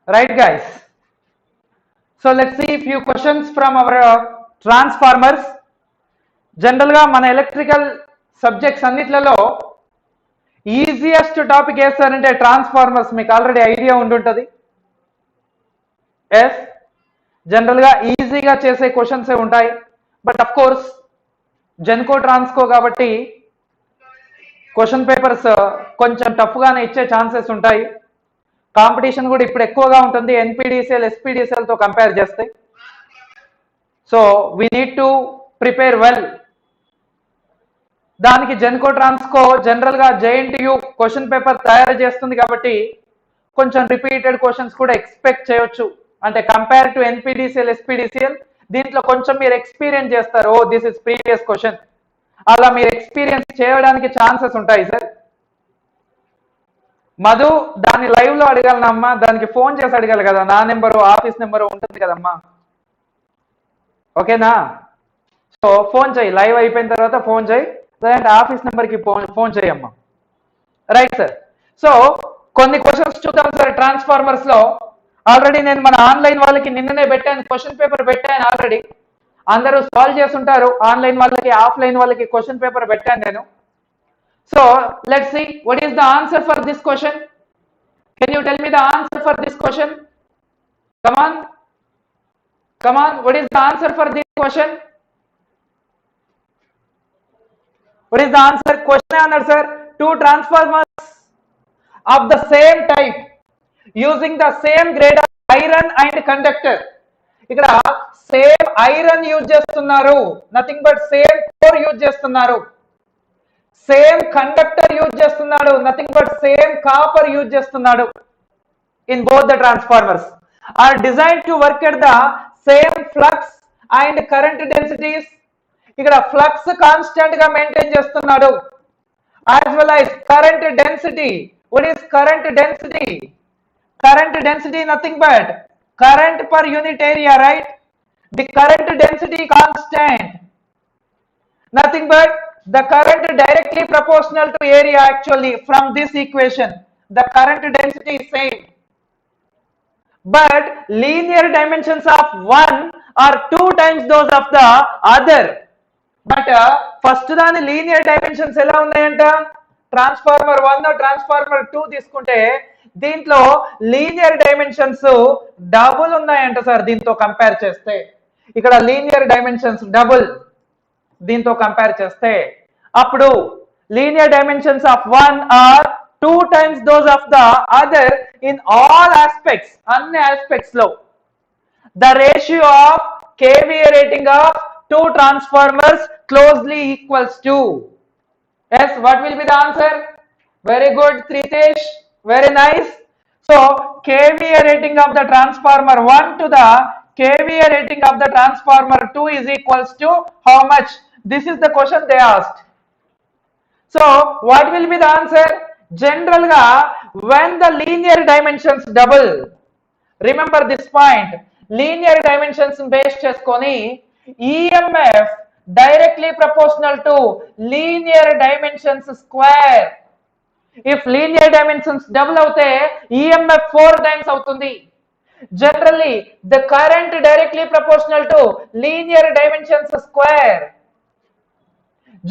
Right, guys. So let's see a few questions from our transformers. General ga mana electrical subjects annitలలో easiest topic వేస్తారంటే transformers. మీకు already idea ఉండుంటుంది. Yes, జనరల్గా ఈజీగా చేసే క్వశ్చన్సే ఉంటాయి. But of course Genco Transco కాబట్టి క్వశ్చన్ పేపర్స్ కొంచెం టఫ్గానే ఇచ్చే ఛాన్సెస్ ఉంటాయి. కాంపిటీషన్ కూడా ఇప్పుడు ఎక్కువగా ఉంటుంది ఎన్పీడీసీఎల్ ఎస్పీడీసీఎల్తో కంపేర్ చేస్తే. So we need to prepare well. దానికి జెన్కో ట్రాన్స్కో జనరల్గా జేఎన్టీయూ క్వశ్చన్ పేపర్ తయారు చేస్తుంది కాబట్టి కొంచెం రిపీటెడ్ క్వశ్చన్స్ కూడా ఎక్స్పెక్ట్ చేయొచ్చు. అంటే కంపేర్ టు ఎన్పీడీసీఎల్ ఎస్పీడీసీఎల్ దీంట్లో కొంచెం మీరు ఎక్స్పీరియన్స్ చేస్తారు. Oh this is previous question, అలా మీరు ఎక్స్పీరియన్స్ చేయడానికి ఛాన్సెస్ ఉంటాయి సార్. మధు దాన్ని లైవ్ లో అడగాలనమ్మా, దానికి ఫోన్ చేసి అడగాలి కదా. నా నెంబరు ఆఫీస్ నెంబరు ఉంటుంది కదమ్మా, ఓకేనా? సో ఫోన్ చేయి, లైవ్ అయిపోయిన తర్వాత ఫోన్ చేయి, లేదంటే ఆఫీస్ నెంబర్కి ఫోన్ చేయమ్మా. Right sir. సో కొన్ని క్వశ్చన్స్ చూద్దాం సార్ ట్రాన్స్ఫార్మర్స్ లో. ఆల్రెడీ నేను మన ఆన్లైన్ వాళ్ళకి నిన్ననే పెట్టాను, క్వశ్చన్ పేపర్ పెట్టాను ఆల్రెడీ. అందరూ సాల్వ్ చేస్తుంటారు. ఆన్లైన్ వాళ్ళకి ఆఫ్లైన్ వాళ్ళకి క్వశ్చన్ పేపర్ పెట్టాను నేను. So let's see what is the answer for this question. Can you tell me the answer for this question? Come on, what is the answer for this question? What is the answer? Question and answer. Two transformers of the same type using the same grade of iron and conductor. ఇక్కడ same iron use చేస్తున్నారు, nothing but same core use చేస్తున్నారు. Same conductor use చేస్తున్నాడు, nothing but same copper use చేస్తున్నాడు. In both the transformers are design to work at the same flux and current densities. ఇక్కడ flux constant గా maintain చేస్తున్నాడు, as well as current density. What is current density? Current density nothing but current per unit area, right? The current density constant, nothing but the current directly proportional to area. Actually from this equation the current density is same, but linear dimensions of one are 2 times those of the other. But first దాని linear dimensions ఎలా ఉన్నాయంట? Transformer 1 transformer 2 తీసుకుంటే దీంట్లో linear dimensions double ఉన్నాయంట sir. దీంతో compare చేస్తే ఇక్కడ linear dimensions double, దీంతో కంపేర్ చేస్తే అప్పుడు linear dimensions of one or 2 times those of the other in all aspects, అన్ని aspects లో. The ratio of KVA rating of 2 transformers closely equals to. Yes, what will be the answer? Very good, Tritesh. Very nice. So KVA rating of the transformer 1 to the KVA rating of the transformer 2 is equals to how much? This is the question they asked. So what will be the answer? General ga when the linear dimensions double, remember this point, linear dimensions based cheskoni EMF directly proportional to linear dimensions square. If linear dimensions double avute EMF 4 times avutundi. Generally the current directly proportional to linear dimensions square.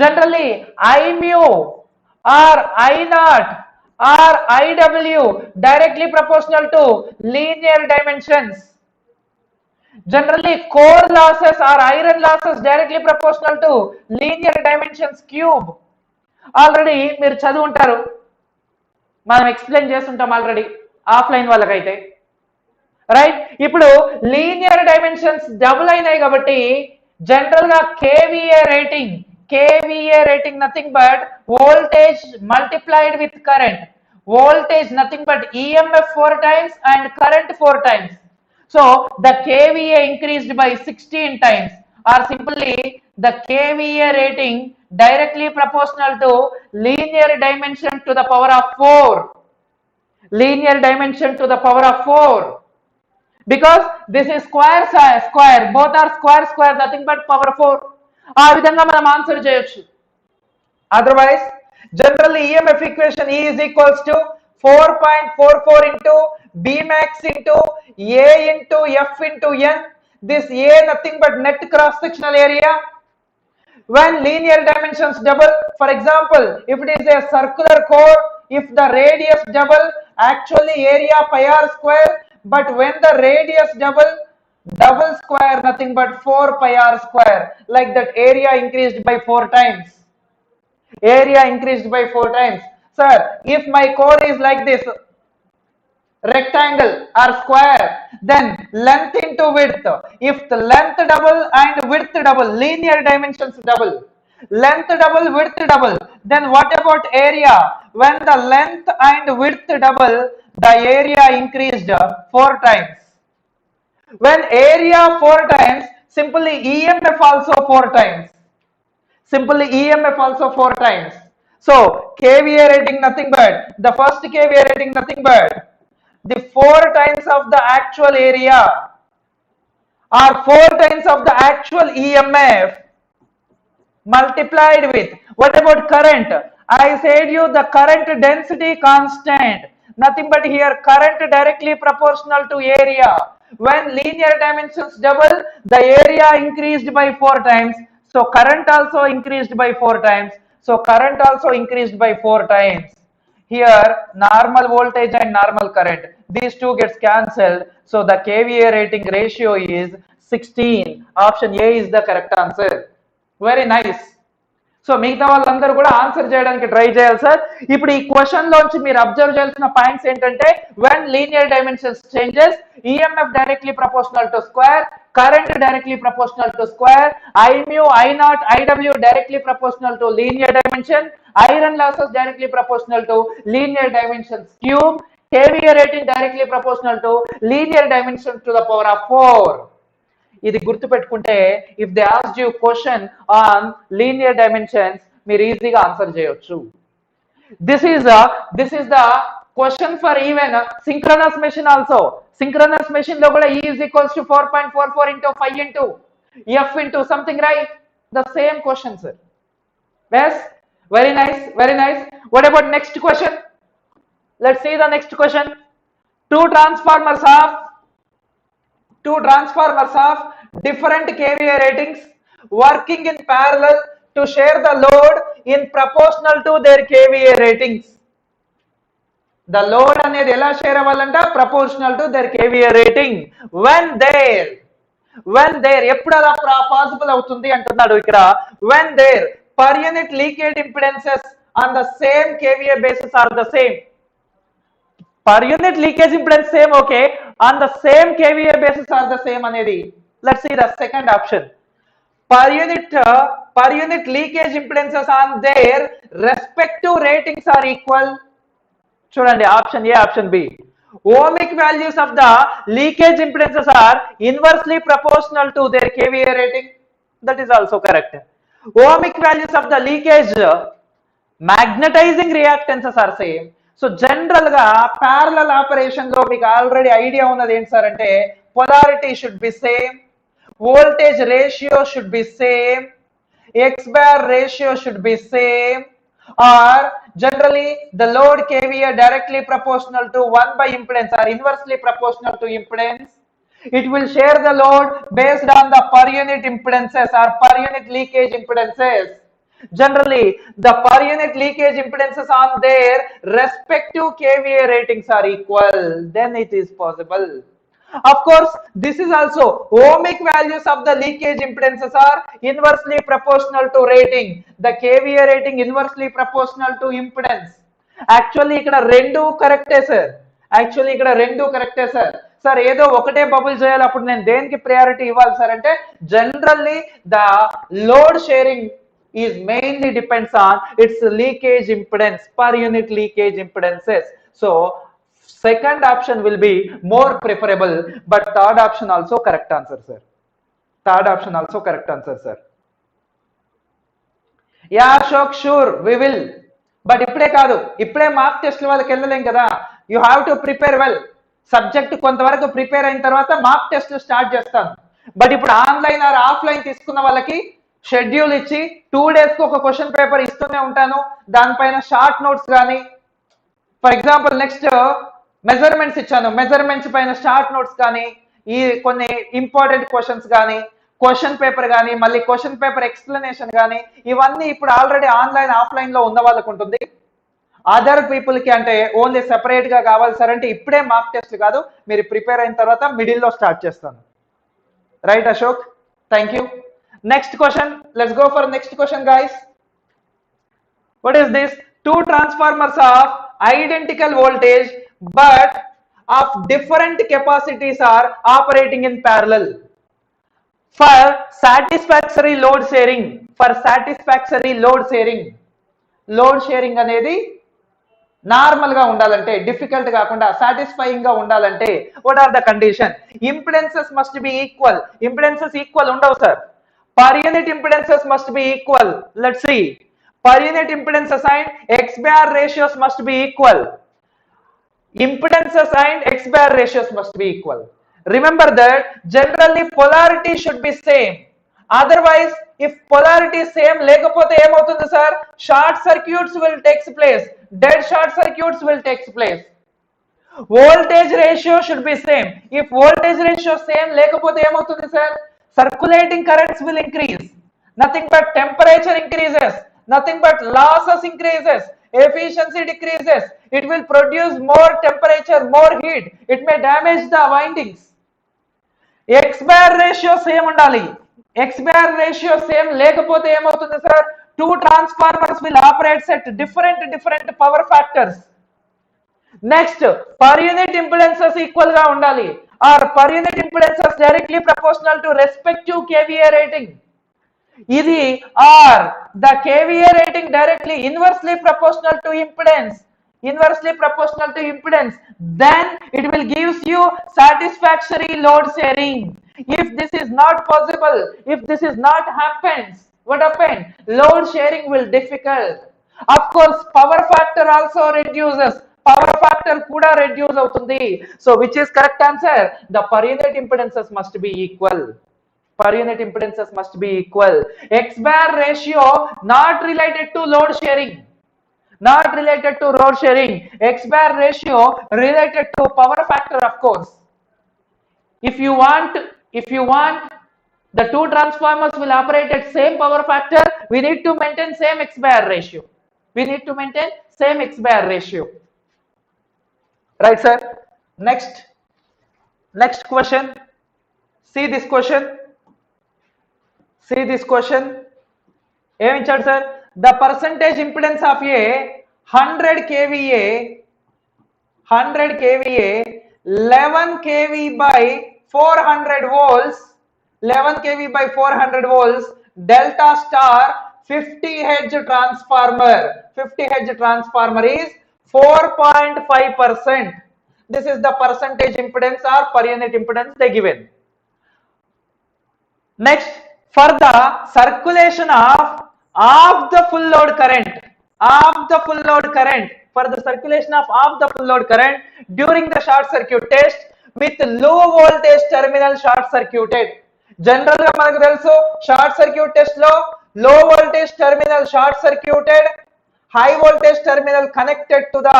Generally I mu or I naught or IW directly proportional to linear dimensions. Generally core losses or iron losses directly proportional to linear dimensions cube. Already మీరు చదువు ఉంటారు, మనం explain చేస్తుంటాం already offline వాళ్ళకైతే, right? ఇప్పుడు linear dimensions double అయినాయి కాబట్టి general గా kVA rating nothing but voltage multiplied with current. Voltage nothing but EMF 4 times and current 4 times. So the KVA increased by 16 times, or simply the KVA rating directly proportional to linear dimension to the power of 4. Linear dimension to the power of 4. Because this is square size, square. Both are square, square, nothing but power 4. ఆ విధంగా మనం answer చేయొచ్చు. Otherwise, generally EMF equation E is equals to 4.44 into B max into A into F into N. This A nothing but net cross sectional area. When linear dimensions double, for example, if it is a circular core, if the radius double, actually area pi r square, but when the radius double square nothing but 4 pi r square, like that area increased by 4 times. Area increased by 4 times. Sir, if my core is like this, rectangle or square, then length into width. If the length double and width double, linear dimensions double, length double, width double, then what about area? When the length and width double, the area increased 4 times. When area 4 times, simply EMF also 4 times. Simply EMF also 4 times. So KVA rating nothing but, the first KVA rating nothing but the 4 times of the actual area or 4 times of the actual EMF multiplied with, what about current? I said you the current density constant, nothing but here current directly proportional to area. When linear dimensions double, the area increased by 4 times, so current also increased by 4 times, so current also increased by 4 times. Here normal voltage and normal current, these two gets cancelled, so the KVA rating ratio is 16. Option A is the correct answer. Very nice. So మిగతా వాళ్ళందరూ కూడా answer చేయడానికి try చేయాలి sir. ఇప్పుడు ఈ question లోంచి మీరు observe చేయాల్సిన పాయింట్స్ ఏంటంటే, when linear dimensions changes, EMF directly proportional to square, current directly proportional to square, I mu, I naught, IW directly proportional to linear dimension, iron losses directly proportional to linear dimensions cube, KVA rating directly proportional to linear dimensions to the power of 4. ఇది గుర్తుపెట్టుకుంటే if they ask you question on linear dimensions మీరు ఈజీగా answer చేయొచ్చు. This is the question for even synchronous machine also. Synchronous machine లో కూడా E is equals to 4.44 into 5 into F into something, right? The same question, sir. Yes, very nice, very nice. What about next question? Let's see the next question. Two transformers of different KVA ratings working in parallel to share the load in proportional to their KVA ratings. The load అనేది ఎలా share అవ్వాలంట? Proportional to their KVA rating. When there ఎప్పుడు అలా possible అవుతుంది అంటున్నాడు ఇక్కడ. When their per unit leakage impedances on the same KVA basis are the same. Per unit leakage impedance same, okay, on the same KVA basis are the same అనేది. Let's see the second option. Per unit leakage impedances on their respective ratings are equal. చూడండి, option A, option B. Ohmic values of the leakage impedances are inversely proportional to their KVA rating. That is also correct. Ohmic values of the leakage magnetizing reactances are same. So general గా parallel operation లో మీకు already idea ఉన్నది ఏంటి sir అంటే, polarity should be same, voltage ratio should be same, X bar ratio should be same, or generally the load KVA directly proportional to 1 by impedance or inversely proportional to impedance. It will share the load based on the per unit impedances or per unit leakage impedances. Generally the per unit leakage impedances on their respective KVA ratings are equal, then it is possible. Of course this is also ohmic values of the leakage impedances are inversely proportional to rating, the KVA rating inversely proportional to impedance. Actually ikkada rendu correct sir, actually ikkada rendu correct sir. Sir ఏదో ఒకటే bubble చేయాలి, అప్పుడు నేను దేనికి priority ఇవ్వాలి sir అంటే, generally the load sharing is mainly depends on its leakage impedance, per unit leakage impedances. So second option will be more preferable, but third option also correct answer, sir. Third option also correct answer, sir. Yeah Ashok sure we will. But ఇప్పుడే కాదు, ఇప్పుడే mock test వాళ్ళకి వెళ్ళలేం కదా. You have to prepare well. Subject కొంతవరకు prepare అయిన తర్వాత mock test start చేస్తాను. బట్ ఇప్పుడు ఆన్లైన్ ఆర్ ఆఫ్లైన్ తీసుకున్న వాళ్ళకి షెడ్యూల్ ఇచ్చి 2 days కు ఒక క్వశ్చన్ పేపర్ ఇస్తూనే ఉంటాను. దానిపైన షార్ట్ నోట్స్ కానీ, ఫర్ ఎగ్జాంపుల్ నెక్స్ట్ మెజర్మెంట్స్ ఇచ్చాను, మెజర్మెంట్స్ పైన షార్ట్ నోట్స్ కానీ, ఈ కొన్ని ఇంపార్టెంట్ క్వశ్చన్స్ కానీ, క్వశ్చన్ పేపర్ కానీ, మళ్ళీ క్వశ్చన్ పేపర్ ఎక్స్ప్లెనేషన్ కానీ, ఇవన్నీ ఇప్పుడు ఆల్రెడీ ఆన్లైన్ ఆఫ్లైన్ లో ఉన్న వాళ్ళకు ఉంటుంది. అదర్ పీపుల్ కి అంటే ఓన్లీ సెపరేట్ గా కావాలి సార్ అంటే ఇప్పుడే మార్క్ టెస్ట్ కాదు, మీరు ప్రిపేర్ అయిన తర్వాత మిడిల్లో స్టార్ట్ చేస్తాను. Right Ashok, thank you. Next question, let's go for next question guys. What is this? 2 transformers of identical voltage but of different capacities are operating in parallel for satisfactory load sharing. For satisfactory load sharing. Load sharing అనేది normal గా ఉండాలంటే, difficult కాకుండా satisfying గా ఉండాలంటే what are the condition? Impedances must be equal. Impedances equal ఉండవు sir. Per unit impedances must be equal. Let's see. Per unit impedance assigned, X bar ratios must be equal. Impedance assigned, X bar ratios must be equal. Remember that generally polarity should be same. Otherwise, if polarity same lekapothe em avutundi sir? Short circuits will take place. Dead short circuits will take place. Voltage ratio should be same. If voltage ratio same lekapothe em avutundi sir? Circulating currents will increase. Nothing but temperature increases. Nothing but losses increases, efficiency decreases. It will produce more temperature, more heat. It may damage the windings. X bar ratio same undali. X bar ratio same lekapothe em avutundi sir? 2 transformers will operate at different power factors. Next, per unit impedances equal ga undali, or per unit impedances directly proportional to respective kVA rating. Idi or the kVA rating directly inversely proportional to impedance, then it will gives you satisfactory load sharing. If this is not possible, if this is not happens, what happened? Load sharing will difficult. Of course, power factor also reduces. Power factor kuda reduce avutundi. So which is correct answer? The per unit impedances must be equal. Per unit impedances must be equal. X bar ratio not related to load sharing. Not related to load sharing. X bar ratio related to power factor, of course. If you want the 2 transformers will operate at same power factor, we need to maintain same X bar ratio. We need to maintain same X bar ratio. Right, sir? Next question. See this question. See this question. Em ichadu sir? The percentage impedance of a 100 kVA 11 kV by 400 volts 11 kV by 400 volts delta star 50 Hz transformer. 50 Hz transformer is 4.5%. This is the percentage impedance or per unit impedance they given. Next, for the circulation of the full load current, for the circulation of the full load current during the short circuit test with low voltage terminal short circuited. General ga manaku telusu short circuit test lo low voltage terminal short circuited, high voltage terminal connected to the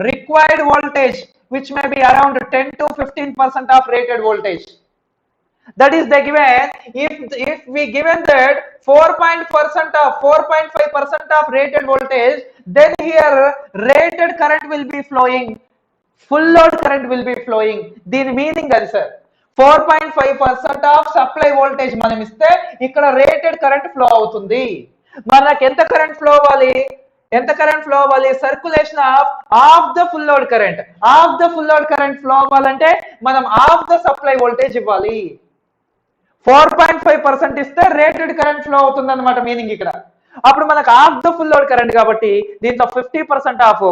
required voltage, which may be around 10 to 15% of rated voltage. That is the given. If we given that 4.5% of rated voltage, then here rated current will be flowing, full load current will be flowing. దీని meaning అది sir. 4.5% of supply voltage మనం ఇస్తే ఇక్కడ rated current flow అవుతుంది. మనకి ఎంత current flow అవ్వాలి? Circulation of the full load current. Flow అవ్వాలంటే మనం ఆఫ్ ద సప్లై వోల్టేజ్ ఇవ్వాలి. 4.5% ఇస్తే రేటెడ్ కరెంట్ ఫ్లో అవుతుంది అన్నమాట మీనింగ్ ఇక్కడ. అప్పుడు మనకు of the full load current కాబట్టి దీంట్లో 50% ఆఫ్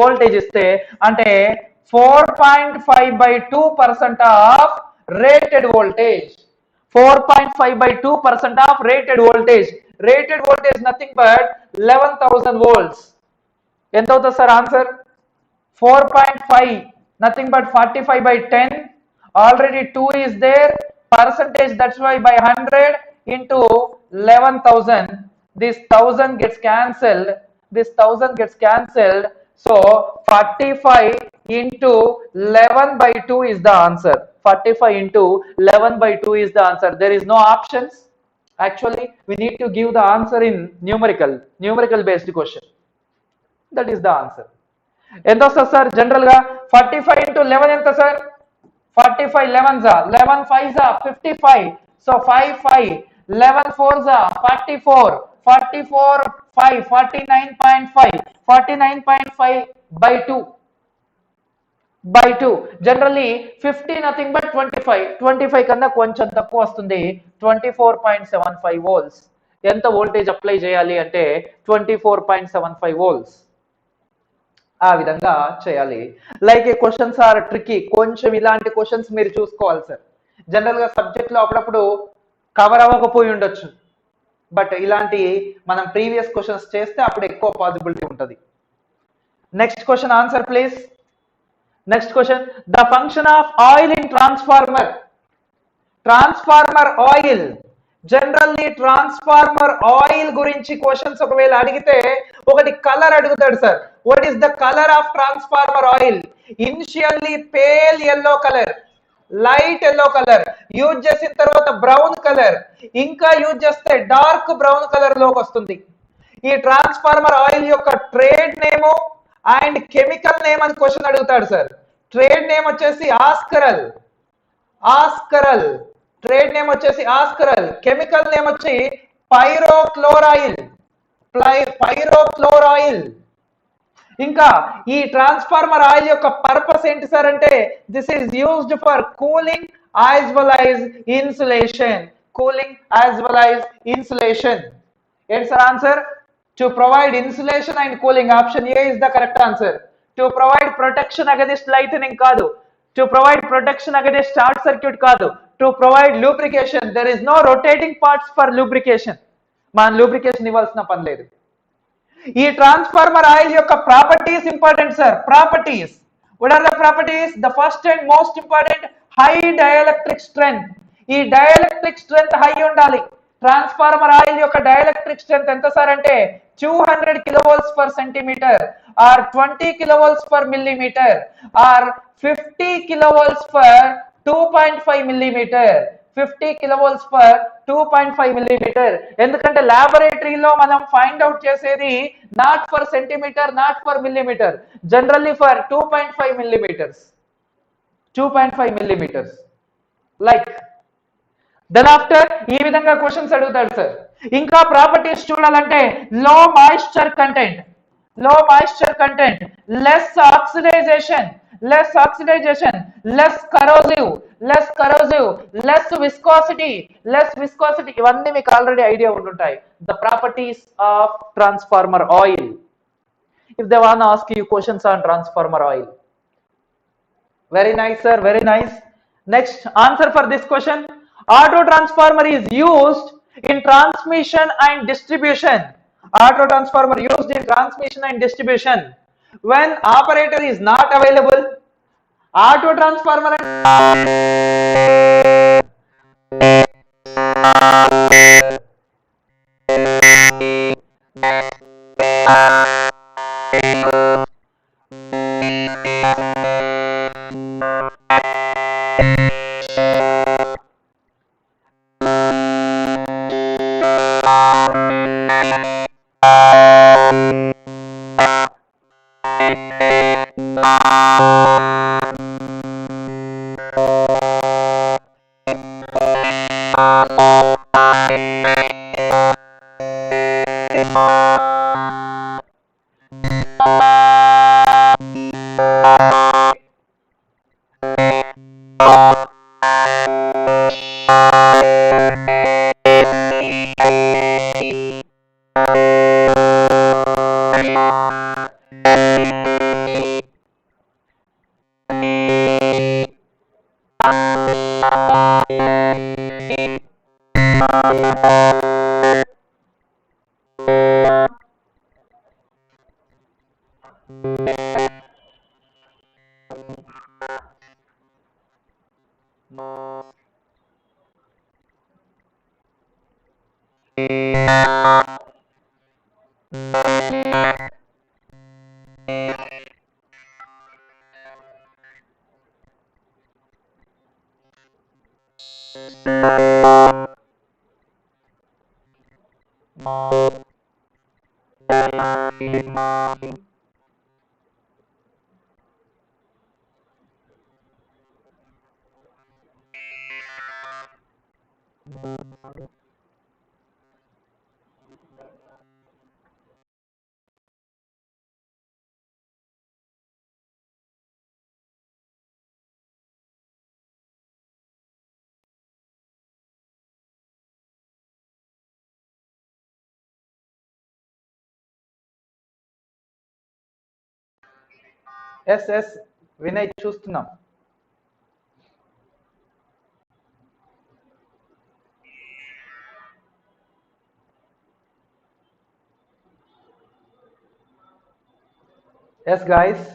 వోల్టేజ్ ఇస్తే అంటే 4.5/2% of rated voltage. 4.5/2% of rated voltage. rated voltage nothing but 11,000 volts. ఎంత అవుతుంది sir answer? 4.5, nothing but 45 by 10. Already 2 is there, percentage, that's why by 100 into 11,000, this 1000 gets cancelled, this 1000 gets cancelled, so 45 into 11 by 2 is the answer. 45 into 11 by 2 is the answer. There is no options. Actually, we need to give the answer in numerical based question. That is the answer. ఎంత వస్తుంది sir general గా? 45 into 11 ఎంత sir? 45 11 జా, 11 5 జా 55, so 5 5, 11 4 జా 44, 44 5, 49.5, 49.5 by 2, by 2. Generally 50 nothing but 25 కన్నా కొంచెం తక్కువ వస్తుంది, 24.75 volts. ఎంత వోల్టేజ్ అప్లై చేయాలి అంటే 24.75 volts. ఆ విధంగా చేయాలి. Like a questions are tricky, కొంచెం ఇలాంటి క్వశ్చన్స్ మీరు చూసుకోవాలి సార్. జనరల్ గా సబ్జెక్ట్ లో అప్పుడప్పుడు కవర్ అవ్వకపోయి ఉండొచ్చు, బట్ ఇలాంటి మనం ప్రీవియస్ క్వశ్చన్స్ చేస్తే అప్పుడు ఎక్కువ పాసిబిలిటీ ఉంటుంది. Next question answer please. Next question, the function of oil in transformer. Transformer oil, generally transformer oil గురించి క్వశ్చన్స్ ఒకవేళ అడిగితే ఒకటి కలర్ అడుగుతాడు sir. What is the colour of transformer oil? Initially pale yellow colour, light yellow colour, use చేసిన తర్వాత brown colour, ఇంకా use చేస్తే dark brown colour లోకి వస్తుంది. ఈ ట్రాన్స్ఫార్మర్ ఆయిల్ యొక్క trade name and chemical name అని క్వశ్చన్ అడుగుతాడు సార్. ట్రేడ్ నేమ్ వచ్చేసి ఆస్కరల్, ట్రేడ్ నేమ్ వచ్చేసి ఆస్కరల్, కెమికల్ నేమ్ వచ్చి పైరోక్లోరాయిల్. ఇంకా ఈ ట్రాన్స్ఫార్మర్ ఆయిల్ యొక్క పర్పస్ ఏంటి సార్ అంటే, this is used for cooling as well as insulation. ఏంటి sir answer? To provide insulation and cooling. Option A is the correct answer. To provide protection against lightning కాదు, to provide protection against short circuit కాదు, to provide lubrication. There is no rotating parts for lubrication. మనం lubrication ఇవ్వాల్సిన పని లేదు. ఈ transformer oil యొక్క properties important sir. Properties, what are the properties? The first and most important, high dielectric strength. ఈ dielectric strength high ఉండాలి. Transformer oil యొక్క dielectric strength ఎంత సార్ అంటే 200 kilovolts per centimeter or 20 kilovolts per millimeter or 50 kilovolts per 2.5 millimeter. 50 kilovolts per 2.5 millimeter. ఎందుకంటే లాబొరేటరీలో మనం find out చేసేది not for centimetre, not for millimetre, generally for 2.5 millimeters. 2.5 millimeters. Like then after ఈ విధంగా questions అడుగుతాడు sir. ఇంకా properties చూడాలంటే low moisture content, less oxidization, less corrosive, less viscosity. ఇవన్నీ మీకు ఆల్రెడీ ఐడియా ఉంటుంటాయి. The properties of transformer oil. If they want to ask you questions on transformer oil. Very nice sir, very nice. Next answer for this question. Auto transformer is used in transmission and distribution. Auto transformer used in transmission and distribution when operator is not available. Auto transformer yes yes Vinay చూస్తున్నాం. Yes guys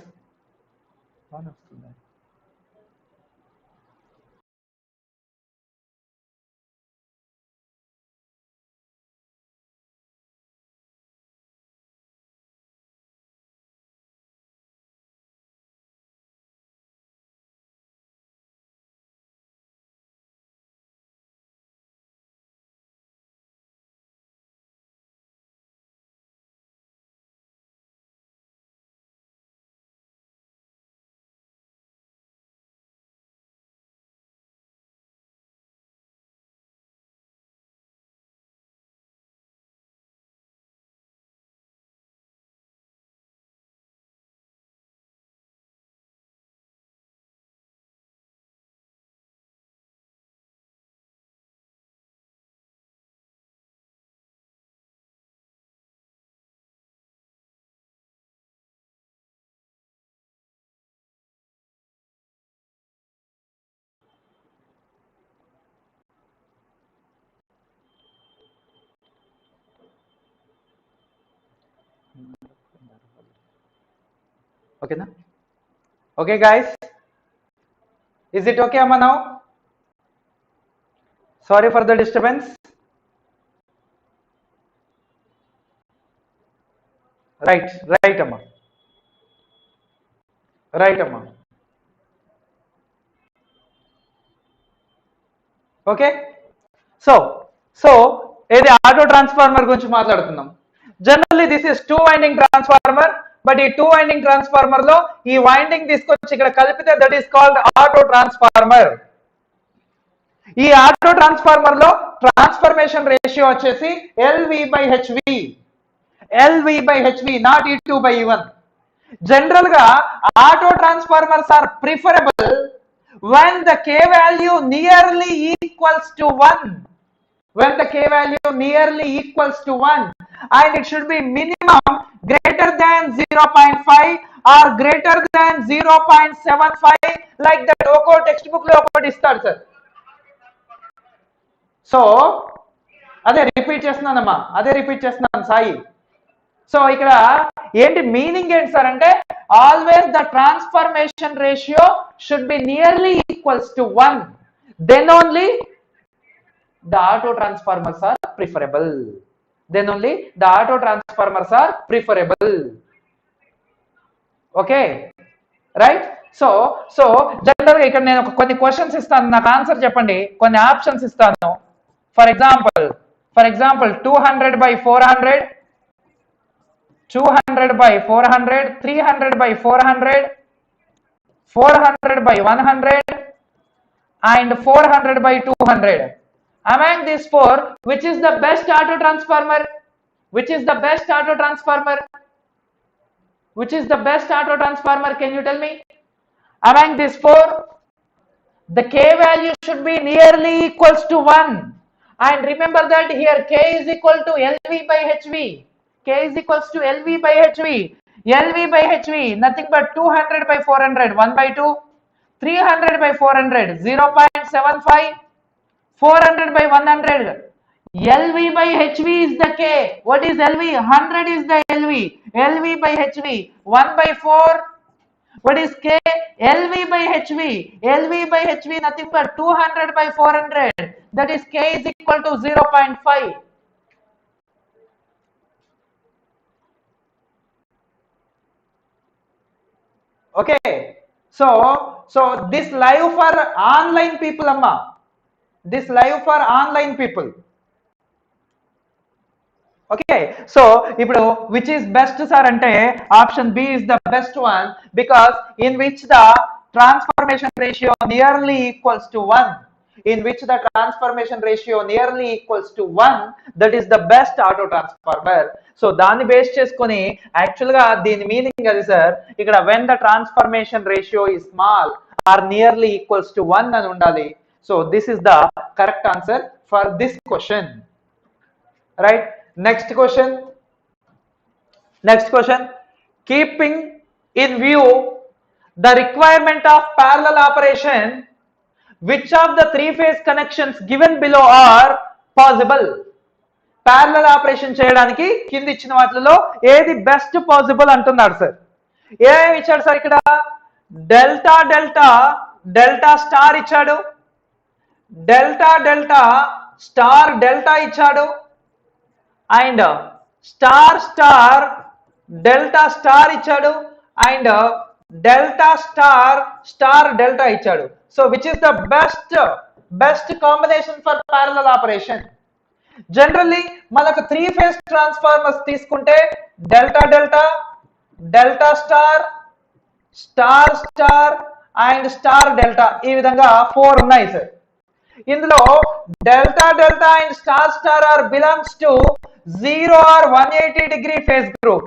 ఓకేనా? Okay guys, is it okay amma now? Sorry for the disturbance. Right amma, right amma. Okay, so ఏది auto transformer గురించి మాట్లాడుతున్నాం. Generally this is two winding transformer, but ఈ two winding transformer లో ఈ winding తీసుకొచ్చి ఇక్కడ కలిపితే that is called auto transformer. ఈ ఆటో ట్రాన్స్ఫార్మర్ లో ట్రాన్స్ఫర్మేషన్ రేషియో వచ్చేసి LV/HV, నాట్ E2/E1. జనరల్ గా auto transformers are preferable when the K value nearly equals to 1, when the K value nearly equals to 1, and it should be minimum greater than 0.5 or greater than 0.75, like that oko textbook lo okoti istadu sir. So అదే repeat చేస్తున్నాను Sai. So ఇక్కడ ఏంటి meaning ఏంటి sir అంటే, always the transformation ratio should be nearly equals to 1, then only the auto transformers are preferable. Okay right. So general గా ఇక్కడ నేను కొన్ని క్వశ్చన్స్ ఇస్తాను, నాకు ఆన్సర్ చెప్పండి. కొన్ని ఆప్షన్స్ ఇస్తాను. For example 200/400, 200/400, 300/400, 400/100 and 400/200. Among these four, which is the best auto transformer? Which is the best auto transformer? Can you tell me? Among these four, the K value should be nearly equals to 1, and remember that here K is equal to LV/HV. LV/HV, nothing but 200/400, 1/2, 300/400, 0.75, 400/100. LV/HV is the K. What is LV? 100 is the LV. LV/HV, 1/4. What is K? LV by HV. LV by HV nothing but 200 by 400. That is K is equal to 0.5. Okay. So this live for online people, amma. This live for online people. Okay, so ఇప్పుడు which is best sir ante option B is the best one, because in which the transformation ratio nearly equals to 1, in which the transformation ratio nearly equals to 1, that is the best auto transformer. So దాన్ని base చేసుకొని actual గా దీని meaning అది sir, ఇక్కడ when the transformation ratio is small or nearly equals to 1 అని ఉండాలి. So this is the correct answer for this question, right? Next question. Keeping in view the requirement of parallel operation, which of the three-phase connections given below are possible? Parallel operation చేయడానికి కింద ఇచ్చిన వాటిలో ఏది best possible అంటున్నాడు sir. ఏమి ఇచ్చాడు sir ఇక్కడ? Delta delta delta star ఇచ్చాడు, డెల్టా డెల్టా స్టార్ డెల్టా ఇచ్చాడు, and star star delta star ఇచ్చాడు, and delta star star delta ఇచ్చాడు. So which is the best combination for parallel operation? Generally మనకు 3 phase transformers తీసుకుంటే delta delta delta star star star and star delta, ఈ విధంగా 4 ఉన్నాయి sir. ఇందులో delta delta and star star are belongs to 0 or 180 degree phase group,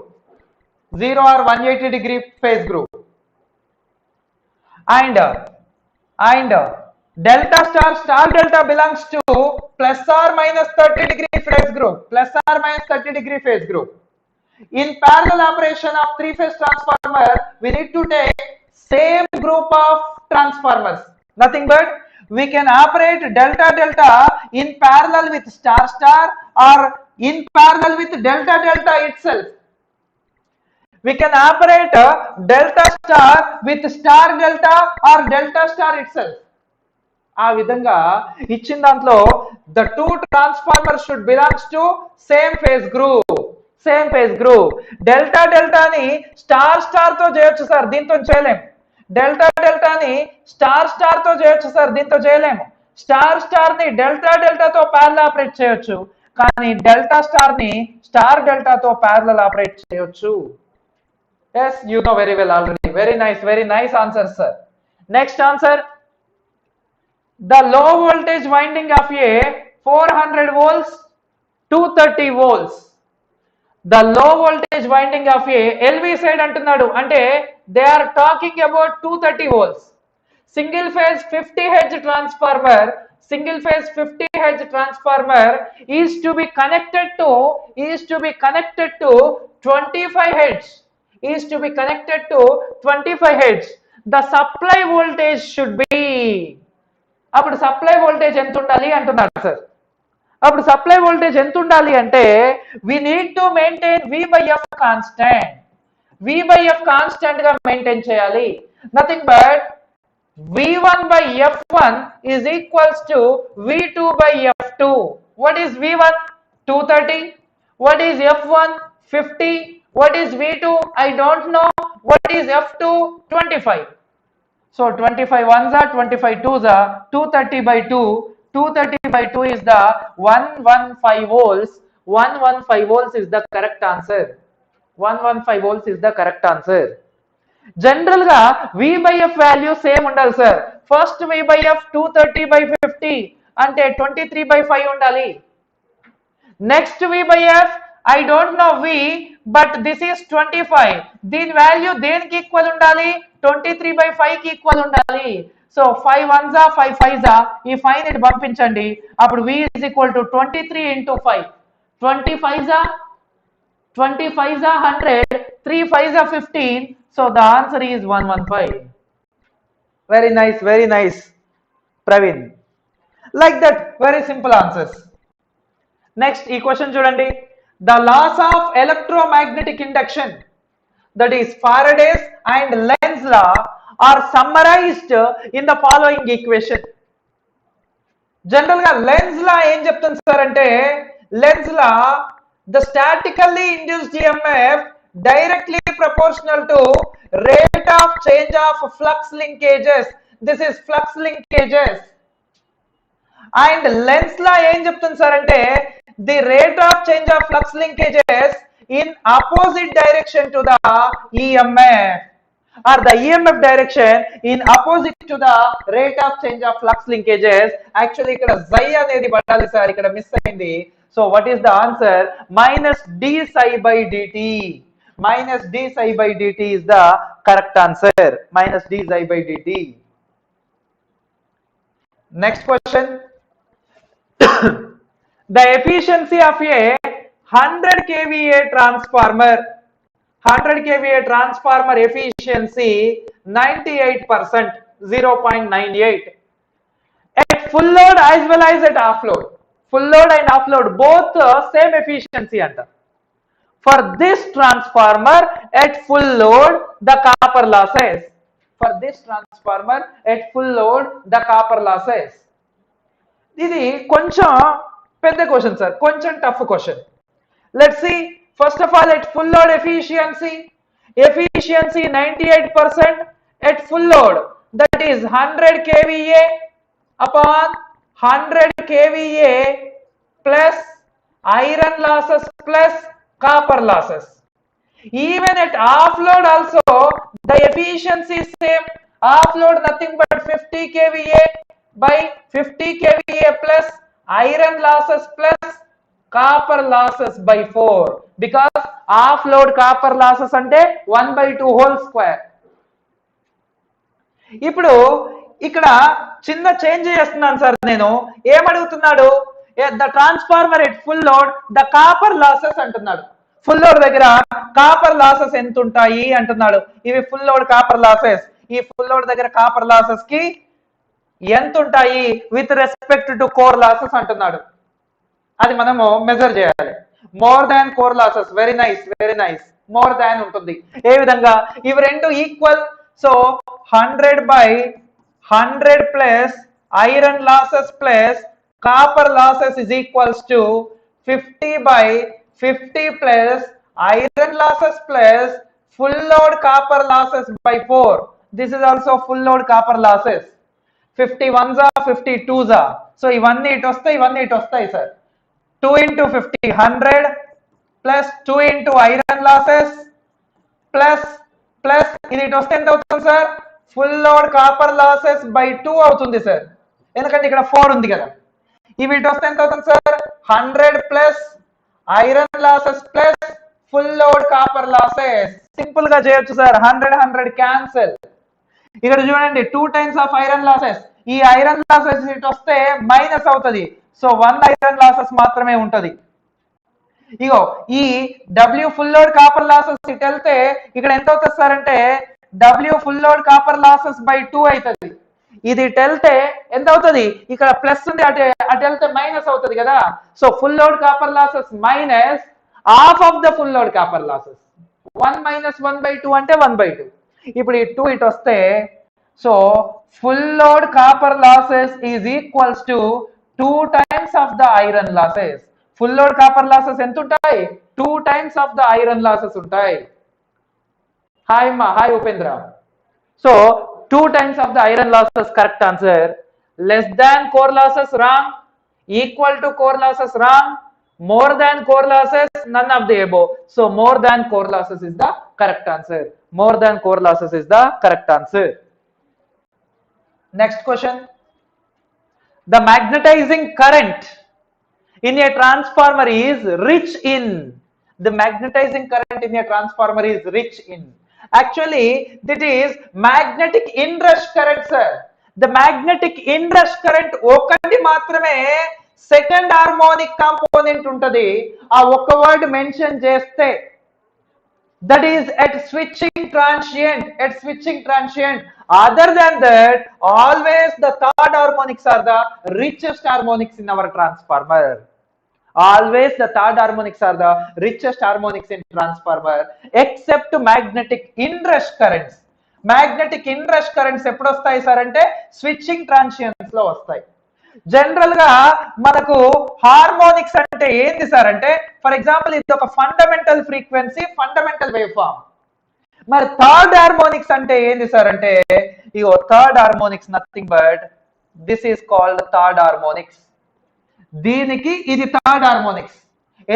0 or 180 degree phase group, and delta star star delta belongs to plus or minus 30 degree phase group, plus or minus 30 degree phase group. In parallel operation of 3 phase transformer, we need to take same group of transformers, nothing but we can operate delta delta in parallel with star star or in parallel with delta delta itself. We can operate delta star with star delta or delta star itself. ఆ విధంగా ఇచ్చిన దాంట్లో the two transformers should belongs to same phase group, same phase group. Delta డెల్టాని star star తో చేయొచ్చు sir, దీంతో చేయలేము. Delta డెల్టాని స్టార్ స్టార్ తో చేయొచ్చు సార్, దీంతో చేయలేము. స్టార్ స్టార్ ని డెల్టా డెల్టాతో ప్యారలల్ ఆపరేట్ చేయొచ్చు, కానీ డెల్టా స్టార్ ని స్టార్ డెల్టాతో ప్యారలల్ ఆపరేట్ చేయొచ్చు. yes, you know very well already. Very nice answer sir. Next answer, the low voltage winding of a 400 volts 230 volts, the low voltage winding of a LV side antunnadu, ante they are talking about 230 volts. Single phase 50 Hz transformer, single phase 50 Hz transformer is to be connected to 25 Hz, is to be connected to 25 Hz. The supply voltage should be, అప్పుడు supply voltage ఎంత ఉండాలి అంటున్నారు sir. అప్పుడు supply voltage ఎంత ఉండాలి అంటే we need to maintain V/F constant, V/F constant గా maintain చేయాలి. Nothing but V1/F1 is equals to V2/F2. What is V1? 230. What is F1? 50. What is V2? I don't know. What is F2? 25. So 25 ones are 25 twos are 230/2. 230/2 is the 115 volts. 115 volts is the correct answer. 115 volts is the correct answer. General ga V/F value same undali sir. First V/F 230/50 ante 23/5 undali. Next V/F I don't know V, but this is 25. Din value దేనికి equal ఉండాలి? 23/5 కి equal ఉండాలి. So 5 ones are 5 5s are, ఈ 5 ని పంపించండి, అప్పుడు V is equal to 23 into 5. 25s are 100, 3 5s are 15. So the answer is 115. Very nice Praveen. Like that, very simple answers. Next ఈ question చూడండి. The laws of electromagnetic induction, that is Faraday's and Lenz's law, are summarized in the following equation. General ga Lenz law em cheptundi sir ante Lenz law the statically induced EMF directly proportional to rate of change of flux linkages. This is flux linkages. And Lenz law em cheptundi sir ante the rate of change of flux linkages in opposite direction to the EMF, or the EMF direction in opposite to the rate of change of flux linkages. Actually ikkada psi anedi padali sir, ikkada miss ayindi. So what is the answer? Minus d psi by dt. Minus d psi by dt is the correct answer. Minus d psi by dt. Next question. The efficiency of a 100 kVA transformer, 100 kVA transformer efficiency 98%, 0.98 at full load as well as at off load. Full load and off load both same efficiency anta. For this transformer at full load the copper losses. For this transformer at full load the copper losses. ఇది కొంచెం పెద్ద question sir, కొంచెం tough question. Let's see first of all at full load efficiency 98% at full load, that is 100 kVA upon 100 kVA plus iron losses plus copper losses. Even at off load also the efficiency is same. Off load nothing but 50 kVA by 50 kVA plus iron losses plus copper losses by 4, because off load copper losses ante 1/2 whole square. ఇప్పుడు ఇక్కడ చిన్న change చేస్తున్నాను sir, నేను ఏమడుగుతున్నాడు, the transformer at full load the copper losses అంటున్నాడు. Full load దగ్గర copper losses ఎంత ఉంటాయి అంటున్నాడు. ఇవి ఫుల్ లోడ్ కాపర్ లాసెస్. ఈ ఫుల్ లోడ్ దగ్గర కాపర్ లాసెస్ కి ఎంత ఉంటాయి with respect to core losses అంటున్నాడు. అది మనము మెజర్ చేయాలి. More than core losses, very nice very nice, more than ఉంటుంది. ఏ విధంగా, ఇవి రెండు equal. So 100 by 100 plus iron losses plus copper losses is equals to 50 by 50 plus iron losses plus full load copper losses by 4. This is also full load copper losses. 51s are 52s are. So ఇవన్నీ ఇటు వస్తాయి, ఇవన్నీ ఇటు వస్తాయి sir. 2 into 50 100 plus 2 into iron losses plus ఇది ఇటు వస్తే ఎంత అవుతుంది sir, full load copper losses by 2 అవుతుంది సార్, ఎందుకంటే ఇక్కడ 4 ఉంది కదా. ఇవి ఇటు వస్తే ఎంత అవుతుంది sir, 100 plus iron losses plus full load copper losses. Simple గా చేయొచ్చు సార్. 100 క్యాన్సిల్. ఇక్కడ చూడండి 2 టైమ్స్ ఆఫ్ ఐరన్ లాసెస్. ఈ ఐరన్ లాసెస్ ఇటు వస్తే మైనస్ అవుతుంది. సో 1 ఐరన్ లాసెస్ మాత్రమే ఉంటది. ఇగో ఈ W full load copper losses ఇటు వెళ్తే ఇక్కడ ఎంత అవుతుంది సార్ అంటే W full load copper losses by 2 అవుతుంది. ఇది ఇటు వెళ్తే ఎంత అవుతుంది, ఇక్కడ ప్లస్ ఉంది, అటు వెళ్తే మైనస్ అవుతుంది కదా. So full load copper losses minus half of the full load copper losses. 1 minus 1/2 అంటే 1/2. ఇప్పుడు ఈ 2 ఇటు వస్తే so full load copper losses is equals to 2 times of the iron losses. Full load copper losses ఎంత ఉంటాయి, 2 times of the iron losses ఉంటాయి. Hi మా, hi Upendra. So 2 times of the iron losses correct answer. Less than core losses wrong, equal to core losses wrong, more than core losses none of the above. So more than core losses is the correct answer. More than core losses is the correct answer. Next question. The magnetizing current in a transformer is rich in. The magnetizing current in a transformer is rich in. Actually that is magnetic inrush current sir. The magnetic inrush current ఒకటి మాత్రమే second harmonic component ఉంటది. ఆ ఒక్క word mention చేస్తే that is at switching transient, at switching transient. Other than that always the third harmonics are the richest harmonics in our transformer. Always the third harmonics are the richest harmonics in transformer except magnetic inrush currents. Magnetic inrush currents ఎప్పుడు వస్తాయి sir అంటే switching transitions లో వస్తాయి. General గా మనకు harmonics అంటే ఏంది sir అంటే ఫర్ ఎగ్జాంపుల్ ఇది ఒక fundamental frequency, fundamental wave form. మరి థర్డ్ హార్మోనిక్స్ అంటే ఏంది సార్ అంటే ఇగో third harmonics nothing but this is called third harmonics. దీనికి ఇది థర్డ్ హార్మోనిక్స్.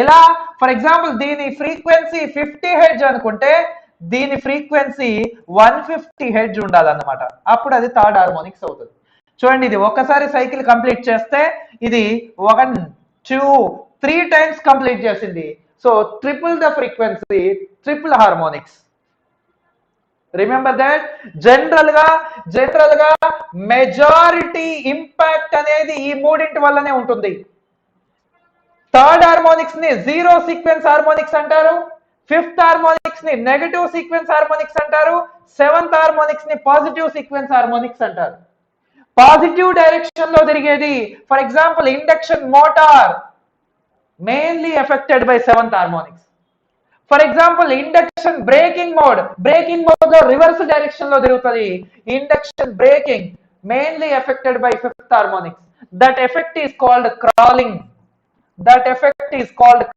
ఎలా? ఫర్ ఎగ్జాంపుల్ దీని ఫ్రీక్వెన్సీ 50 హెర్ట్జ్ అనుకుంటే దీని ఫ్రీక్వెన్సీ 150 హెర్ట్జ్ ఉండాలన్నమాట. అప్పుడు అది థర్డ్ హార్మోనిక్స్ అవుతుంది. చూడండి, ఇది ఒకసారి సైకిల్ కంప్లీట్ చేస్తే ఇది 1 2 3 టైమ్స్ కంప్లీట్ చేసింది. So triple the frequency, triple harmonics. Remember that. General గా మెజారిటీ ఇంపాక్ట్ అనేది ఈ మూడింటి వల్లనే ఉంటుంది. థర్డ్ హార్మోనిక్స్ ని జీరో సీక్వెన్స్ హార్మోనిక్స్ అంటారు, ఫిఫ్త్ హార్మోనిక్స్ ని నెగటివ్ సీక్వెన్స్ హార్మోనిక్స్ అంటారు, సెవెంత్ హార్మోనిక్స్ ని పాజిటివ్ సీక్వెన్స్ హార్మోనిక్స్ అంటారు. పాజిటివ్ డైరెక్షన్ లో తిరిగేది for example induction motor mainly affected by seventh harmonics. For example induction breaking mode లో reverse direction లో తిరుగుతుంది. Induction breaking mainly affected by fifth harmonics. That effect is called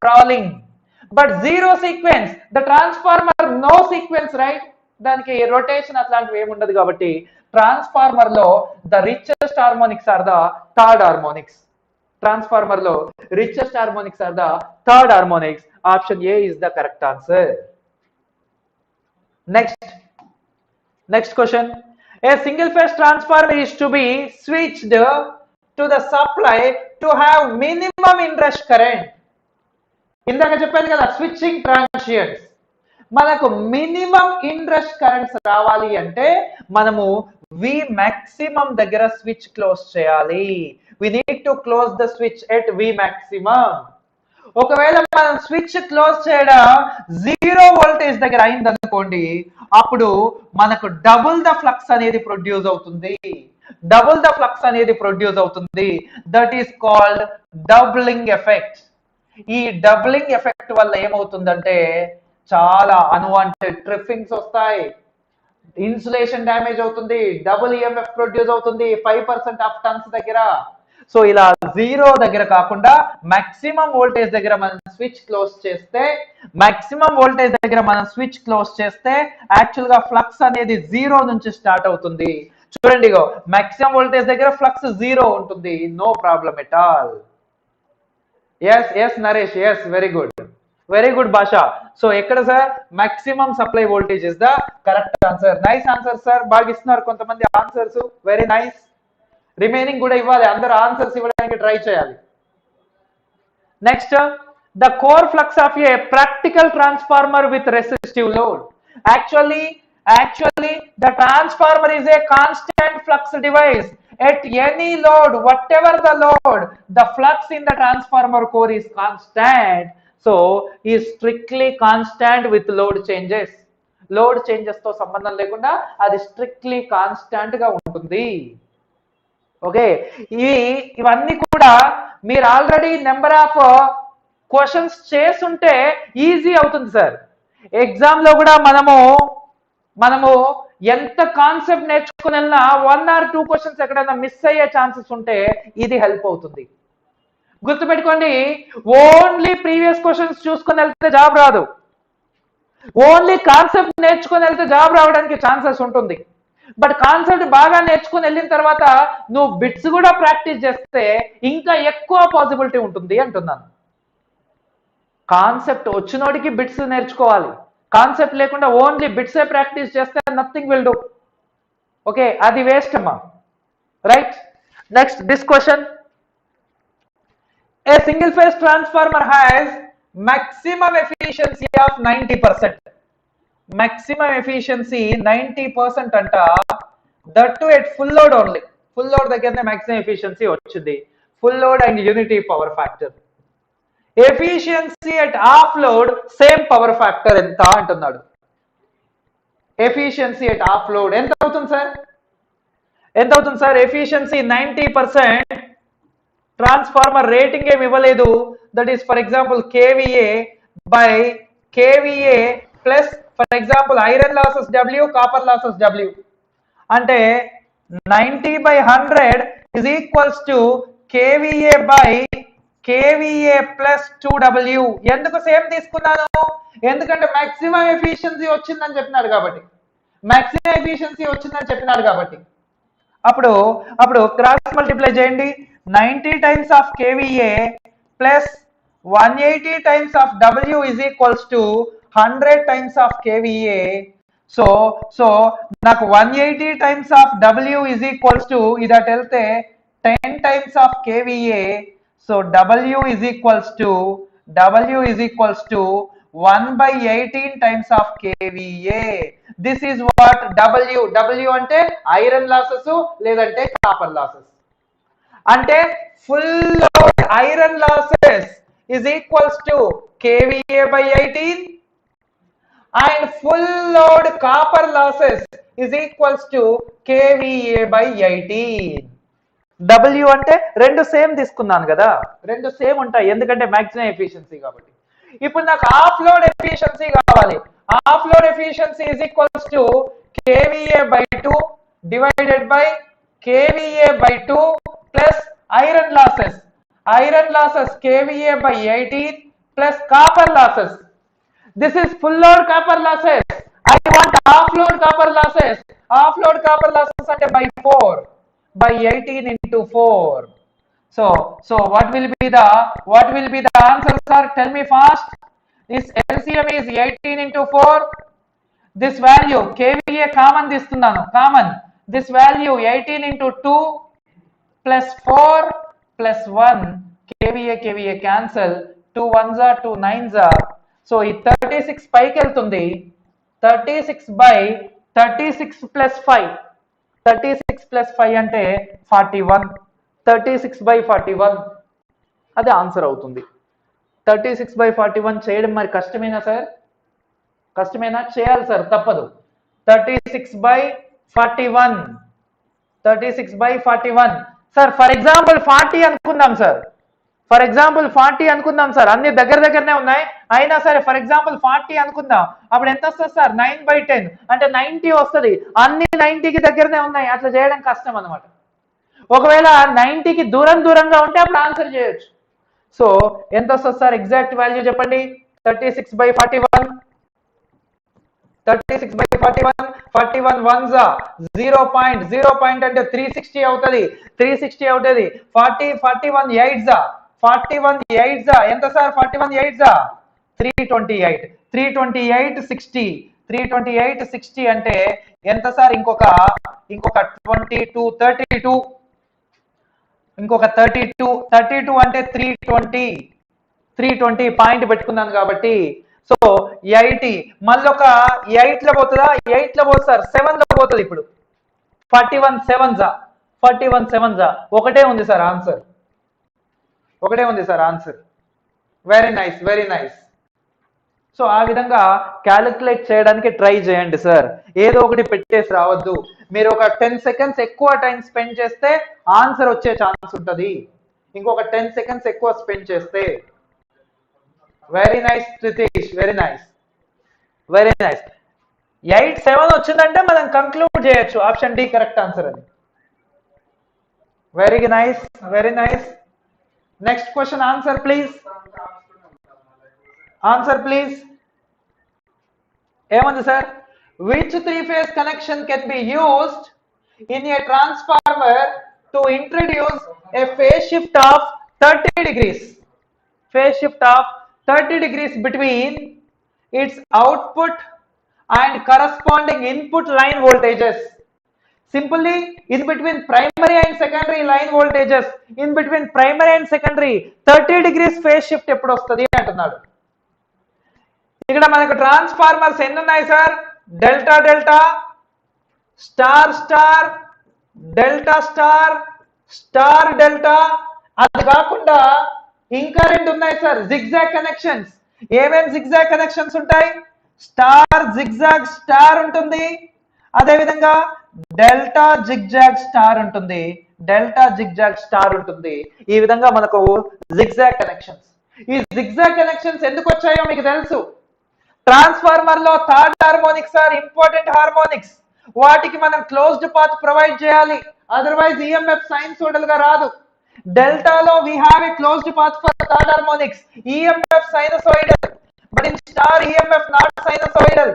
crawling. But zero sequence, the transformer no sequence, right? దానికి rotation అట్లాంటివి ఏముండదు కాబట్టి transformer లో the richest harmonics are the third harmonics. Transformer లో richest harmonics are the third harmonics. Option A is the correct answer. Next question. A single phase transformer is to be switched to the supply to have minimum inrush current. ఇందాక చెప్పాను కదా switching ట్రాన్సియన్స్. మనకు minimum ఇన్రష్ currents రావాలి అంటే మనము V maximum దగ్గర switch close చేయాలి. We need to close the switch at V maximum. ఒకవేళ మనం స్విచ్ క్లోజ్ చేయడం 0 వోల్టేజ్ దగ్గర అయిందనుకోండి, అప్పుడు మనకు డబుల్ ద ఫ్లక్స్ అనేది ప్రొడ్యూస్ అవుతుంది. That is called doubling effect. ఈ డబ్లింగ్ ఎఫెక్ట్ వల్ల ఏమవుతుందంటే చాలా అన్వాంటెడ్ ట్రిప్పింగ్స్ వస్తాయి, ఇన్సులేషన్ డ్యామేజ్ అవుతుంది, డబుల్ ఈఎంఎఫ్ ప్రొడ్యూస్ అవుతుంది 5% ఆఫ్ టన్స్ దగ్గర. సో ఇలా 0 దగ్గర కాకుండా మాక్సిమం వోల్టేజ్ దగ్గర మనం స్విచ్ క్లోజ్ చేస్తే యాక్చువల్ గా ఫ్లక్స్ అనేది 0 నుంచి స్టార్ట్ అవుతుంది. చూడండి, మాక్సిమం వోల్టేజ్ దగ్గర ఫ్లక్స్ 0 ఉంటుంది. No problem at all. Yes Naresh, yes very good Basha. So ఎక్కడ sir maximum supply voltage is the correct answer. Nice answer sir, బాగా ఇస్తున్నారు కొంతమంది ఆన్సర్స్, వెరీ నైస్. రిమైనింగ్ కూడా ఇవ్వాలి, అందరూ ఆన్సర్స్ ఇవ్వడానికి ట్రై చేయాలి. Next, the core flux of a practical transformer with resistive load. Actually the transformer is a constant flux device. At any load, whatever the load, the flux in the transformer core is constant. So is strictly constant with load changes. Load changes తో సంబంధం లేకుండా అది strictly constant గా ఉంటుంది. Okay, ఇవన్నీ కూడా మీరు already number of questions చేస్తుంటే ఈజీ అవుతుంది సార్. ఎగ్జామ్ లో కూడా మనము ఎంత కాన్సెప్ట్ నేర్చుకుని వెళ్ళినా 1 or 2 క్వశ్చన్స్ ఎక్కడైనా మిస్ అయ్యే ఛాన్సెస్ ఉంటే ఇది హెల్ప్ అవుతుంది. గుర్తుపెట్టుకోండి, ఓన్లీ ప్రీవియస్ క్వశ్చన్స్ చూసుకొని వెళ్తే జాబ్ రాదు. ఓన్లీ కాన్సెప్ట్ నేర్చుకొని వెళ్తే జాబ్ రావడానికి ఛాన్సెస్ ఉంటుంది. బట్ కాన్సెప్ట్ బాగా నేర్చుకుని వెళ్ళిన తర్వాత నువ్వు బిట్స్ కూడా ప్రాక్టీస్ చేస్తే ఇంకా ఎక్కువ పాసిబిలిటీ ఉంటుంది అంటున్నాను. కాన్సెప్ట్ వచ్చినోడికి బిట్స్ నేర్చుకోవాలి. కాన్సెప్ట్ లేకుండా ఓన్లీ బిట్సే ప్రాక్టీస్ చేస్తే నథింగ్ విల్ డూ. ఓకే, అది వేస్ట్ అమ్మా. Right, next this question. A single phase transformer has maximum efficiency of 90%. Maximum efficiency 90% అంట. That too at full load only. Full load దగ్గరనే maximum efficiency వచ్చింది. Full load and unity power factor. Efficiency at half load same power factor ఎంత అంటున్నాడు. Efficiency at half load ఎంత అవుతుంది sir? Efficiency 90%. Transformer rating ఏమి ఇవ్వలేదు. That is for example KVA by KVA plus for example iron losses W, copper losses W అంటే 90/100 is equals to KVA by KVA plus 2W. ఎందుకు same తీసుకున్నాను? ఎందుకంటే maximum efficiency వచ్చిందని చెప్పినాడు కాబట్టి, maximum efficiency వచ్చిందని చెప్పినాడు కాబట్టి అప్పుడు క్రాస్ మల్టిప్లై చేయండి. 90 times of KVA plus 180 times of W is equals to 100 times of KVA. So నాకు 180 times of W is equals to ఇదట వెళ్తే 10 times of KVA. So W is equals to 1/18 times of KVA. This is what W అంటే iron losses లేదంటే copper losses. అంటే full load iron losses is equals to KVA by 18 and full load copper losses is equals to KVA by 18. W అంటే రెండు same తీసుకున్నాను కదా, రెండు same ఉంటాయి ఎందుకంటే మాక్సిమం ఎఫిషియన్సీ కాబట్టి. ఇప్పుడు నాకు ఆఫ్ లోడ్ ఎఫిషియన్సీ కావాలి. Of load efficiency is equals to KVA by 2 divided by KVA by 2 plus iron losses KVA by 18 plus copper losses. This is full load copper losses. I want off load copper losses. Off load copper losses అంటే by 4 by 18 into 4. So what will be the answer, sir? Tell me fast. This LCM is 18 into 4. This value KVA common తీసుకున్నాను, common. This value 18 into 2 plus 4 plus 1. KVA cancel. 2 1s are 2 9s are. So ఈ 36 పైకి వెళ్తుంది. 36 plus 5. 36 plus 5 అంటే 41. 36/41 అదే answer అవుతుంది. 36/41 చేయడం మరి కష్టమేనా sir? కష్టమేనా? చేయాలి సార్, తప్పదు. 36/41 సార్. ఫర్ ఎగ్జాంపుల్ 40 అనుకుందాం సార్. అన్ని దగ్గరనే ఉన్నాయి అయినా సరే ఫర్ ఎగ్జాంపుల్ 40 అనుకుందాం. అప్పుడు ఎంత వస్తుంది సార్? 9/10 అంటే 90 వస్తుంది. అన్ని 90కి దగ్గరనే ఉన్నాయి, అట్లా చేయడం కష్టం అనమాట. ఒకవేళ 90కి దూరంగా ఉంటే అప్పుడు ఆన్సర్ చేయొచ్చు. సో ఎంత వస్తుంది సార్? ఎగ్జాక్ట్ వాల్యూ చెప్పండి. 36/41 41 ones 0 point అంటే 360 అవుతుంది. 41 8s ఎంత సార్? 41 8s 328 60 అంటే ఎంత సార్? ఇంకొక 22 32 32 అంటే 320 పాయింట్ పెట్టుకున్నాను కాబట్టి. సో 80 మళ్ళీ ఒక 8 లో పోతుందా? 8 లో పోతుంది సార్, 7 లో పోతుంది. ఇప్పుడు 41 7s ఒకటే ఉంది sir answer. Very nice. So ఆ విధంగా క్యాలిక్యులేట్ చేయడానికి ట్రై చేయండి సార్. ఏదో ఒకటి పెట్టేసి రావద్దు. మీరు ఒక 10 seconds ఎక్కువ టైం స్పెండ్ చేస్తే ఆన్సర్ వచ్చే ఛాన్స్ ఉంటుంది. ఇంకొక 10 seconds ఎక్కువ స్పెండ్ చేస్తే. Very nice Ritish, very nice. 8-7 వచ్చిందంటే మనం కంక్లూడ్ చేయొచ్చు ఆప్షన్ డి కరెక్ట్ ఆన్సర్ అని. Very nice. Next question answer please. ఏముంది sir? Which 3-phase connection can be used in a transformer to introduce a phase shift of 30 degrees. Phase shift of 30 degrees between its output and corresponding input line voltages. Simply in between primary and secondary line voltages, in between primary and secondary 30 degrees phase shift ఎప్పుడు వస్తుంది అంటున్నాడు. ఇక్కడ మనకు transformers ఎన్ని ఉన్నాయి sir? Delta star delta star delta. అది కాకుండా ఇంకా రెండు ఉన్నాయి సార్, జిగ్జాగ్ కనెక్షన్స్. ఏమేం జిగ్జాగ్ కనెక్షన్స్ ఉంటాయి? స్టార్ జిగ్జాగ్ స్టార్ ఉంటుంది, అదే విధంగా డెల్టా జిగ్జాగ్ స్టార్ ఉంటుంది. ఈ విధంగా మనకు జిగ్జాగ్ కనెక్షన్స్. ఈ జిగ్జాగ్ కనెక్షన్స్ ఎందుకు వచ్చాయో మీకు తెలుసు. ట్రాన్స్ఫార్మర్ లో third harmonics are important harmonics. వాటికి మనం క్లోజ్డ్ పాత్ ప్రొవైడ్ చేయాలి, అదర్వైజ్ ఈఎంఎఫ్ సైనసోయిడల్ గా రాదు. డెల్టాలో we have a closed path for third harmonics, EMF sinusoidal, but in star EMF not sinusoidal.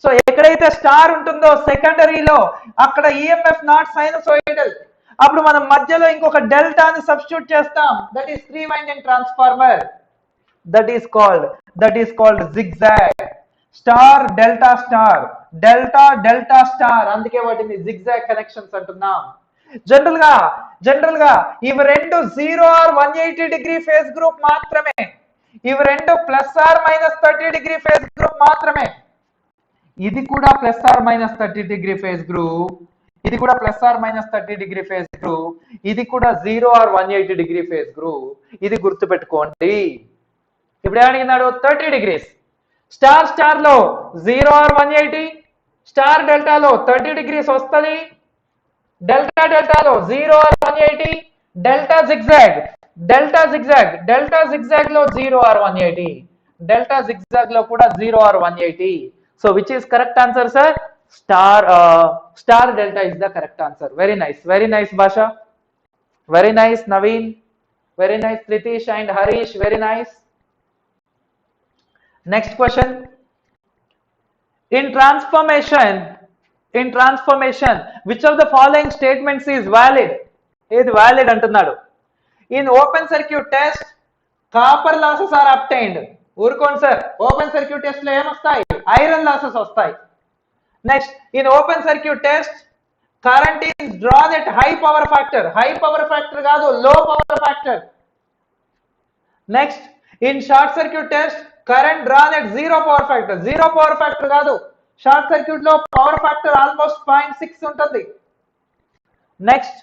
So ఎక్కడైతే స్టార్ ఉంటుందో సెకండరీలో అక్కడ ఈఎంఎఫ్ నాట్ సైనసోయిడల్. అప్పుడు మనం మధ్యలో ఇంకొక డెల్టాని సబ్స్టిట్యూట్ చేస్తాం, that is 3 winding transformer, that is called zigzag. Star delta star, delta delta star, అందుకే వాటిని జిగ్జాగ్ కనెక్షన్స్ అంటున్నాం. జనరల్ గా ఇవి రెండు 0 ఆర్ 180 డిగ్రీ ఫేజ్ గ్రూప్ మాత్రమే. ఇవి రెండు plus or minus 30 degree phase group మాత్రమే. ఇది కూడా plus or minus 30 degree phase group, ఇది కూడా plus or minus 30 degree phase group, ఇది కూడా 0 ఆర్ 180 డిగ్రీ ఫేజ్ గ్రూప్. ఇది గుర్తుపెట్టుకోండి. ఇప్పుడు ఏమడిగినాడు, 30 డిగ్రీస్. స్టార్ లో 0 ఆర్ 180, స్టార్ డెల్టాలో 30 డిగ్రీస్ వస్తుంది. డెల్టాలో 0 ఆర్ 180, డెల్టా జిగ్జాగ్ లో 0 ఆర్ 180, డెల్టా జిగ్జాగ్ లో కూడా 0 or 180. So which is correct answer sir? Star delta is the correct answer. Very nice Basha, very nice Naveen, very nice Pritish and Harish, very nice. Next question. In transformation, which of the following statements is valid? ఏది valid అంటున్నాడు. In open circuit test, copper losses are obtained. ఊరుకోండి sir, open circuit test లో ఏమొస్తాయి? Iron losses వస్తాయి. Next, in open circuit test, current is drawn at high power factor. High power factor కాదు, low power factor. Next, in short circuit test, current drawn at zero power factor. Zero power factor కాదు, short circuit లో power factor almost 0.6 ఉంటుంది. Next,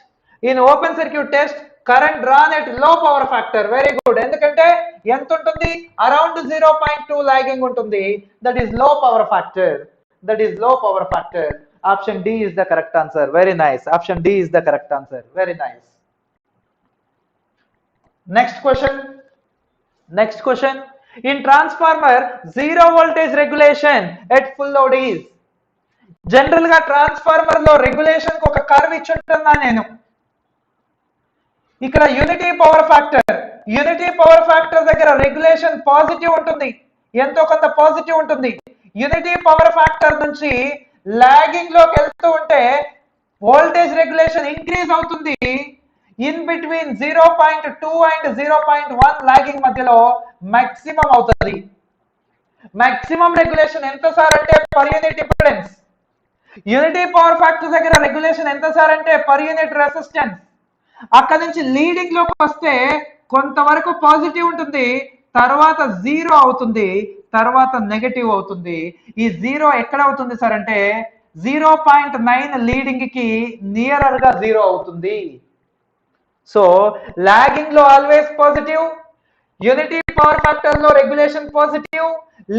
in open circuit test current drawn at low power factor. Very good, ఎందుకంటే ఎంత ఉంటుంది? Around 0.2 lagging ఉంటుంది. That is low power factor. Option D is the correct answer. Very nice, option D is the correct answer. Very nice. Next question. In transformer, zero voltage regulation at full load is. General గా transformer లో regulation కు ఒక curve ఇచ్చుంటున్నా నేను. ఇక్కడ unity power factor దగ్గర regulation positive ఉంటుంది, ఎంతో కొంత పాజిటివ్ ఉంటుంది. యూనిటీ పవర్ ఫ్యాక్టర్ నుంచి లాగింగ్ లోకి వెళ్తూ ఉంటే వోల్టేజ్ రెగ్యులేషన్ ఇంక్రీజ్ అవుతుంది. ఇన్ బిట్వీన్ 0.2 అండ్ 0.1 లాగింగ్ మధ్యలో మాక్సిమం అవుతుంది. మాక్సిమం రెగ్యులేషన్ ఎంత సార్ అంటే per unit impedance. Unity power factor దగ్గర రెగ్యులేషన్ ఎంత సార్ అంటే పర్ యూనిట్ రెసిస్టెన్స్. అక్కడ నుంచి లీడింగ్ లోకి వస్తే కొంతవరకు పాజిటివ్ ఉంటుంది, తర్వాత జీరో అవుతుంది, తర్వాత నెగటివ్ అవుతుంది. ఈ జీరో ఎక్కడ అవుతుంది సార్ అంటే 0.9 లీడింగ్ కి నియరర్ గా జీరో అవుతుంది. సో లాగింగ్ లో always positive, unity power factor లో రెగ్యులేషన్ పాజిటివ్,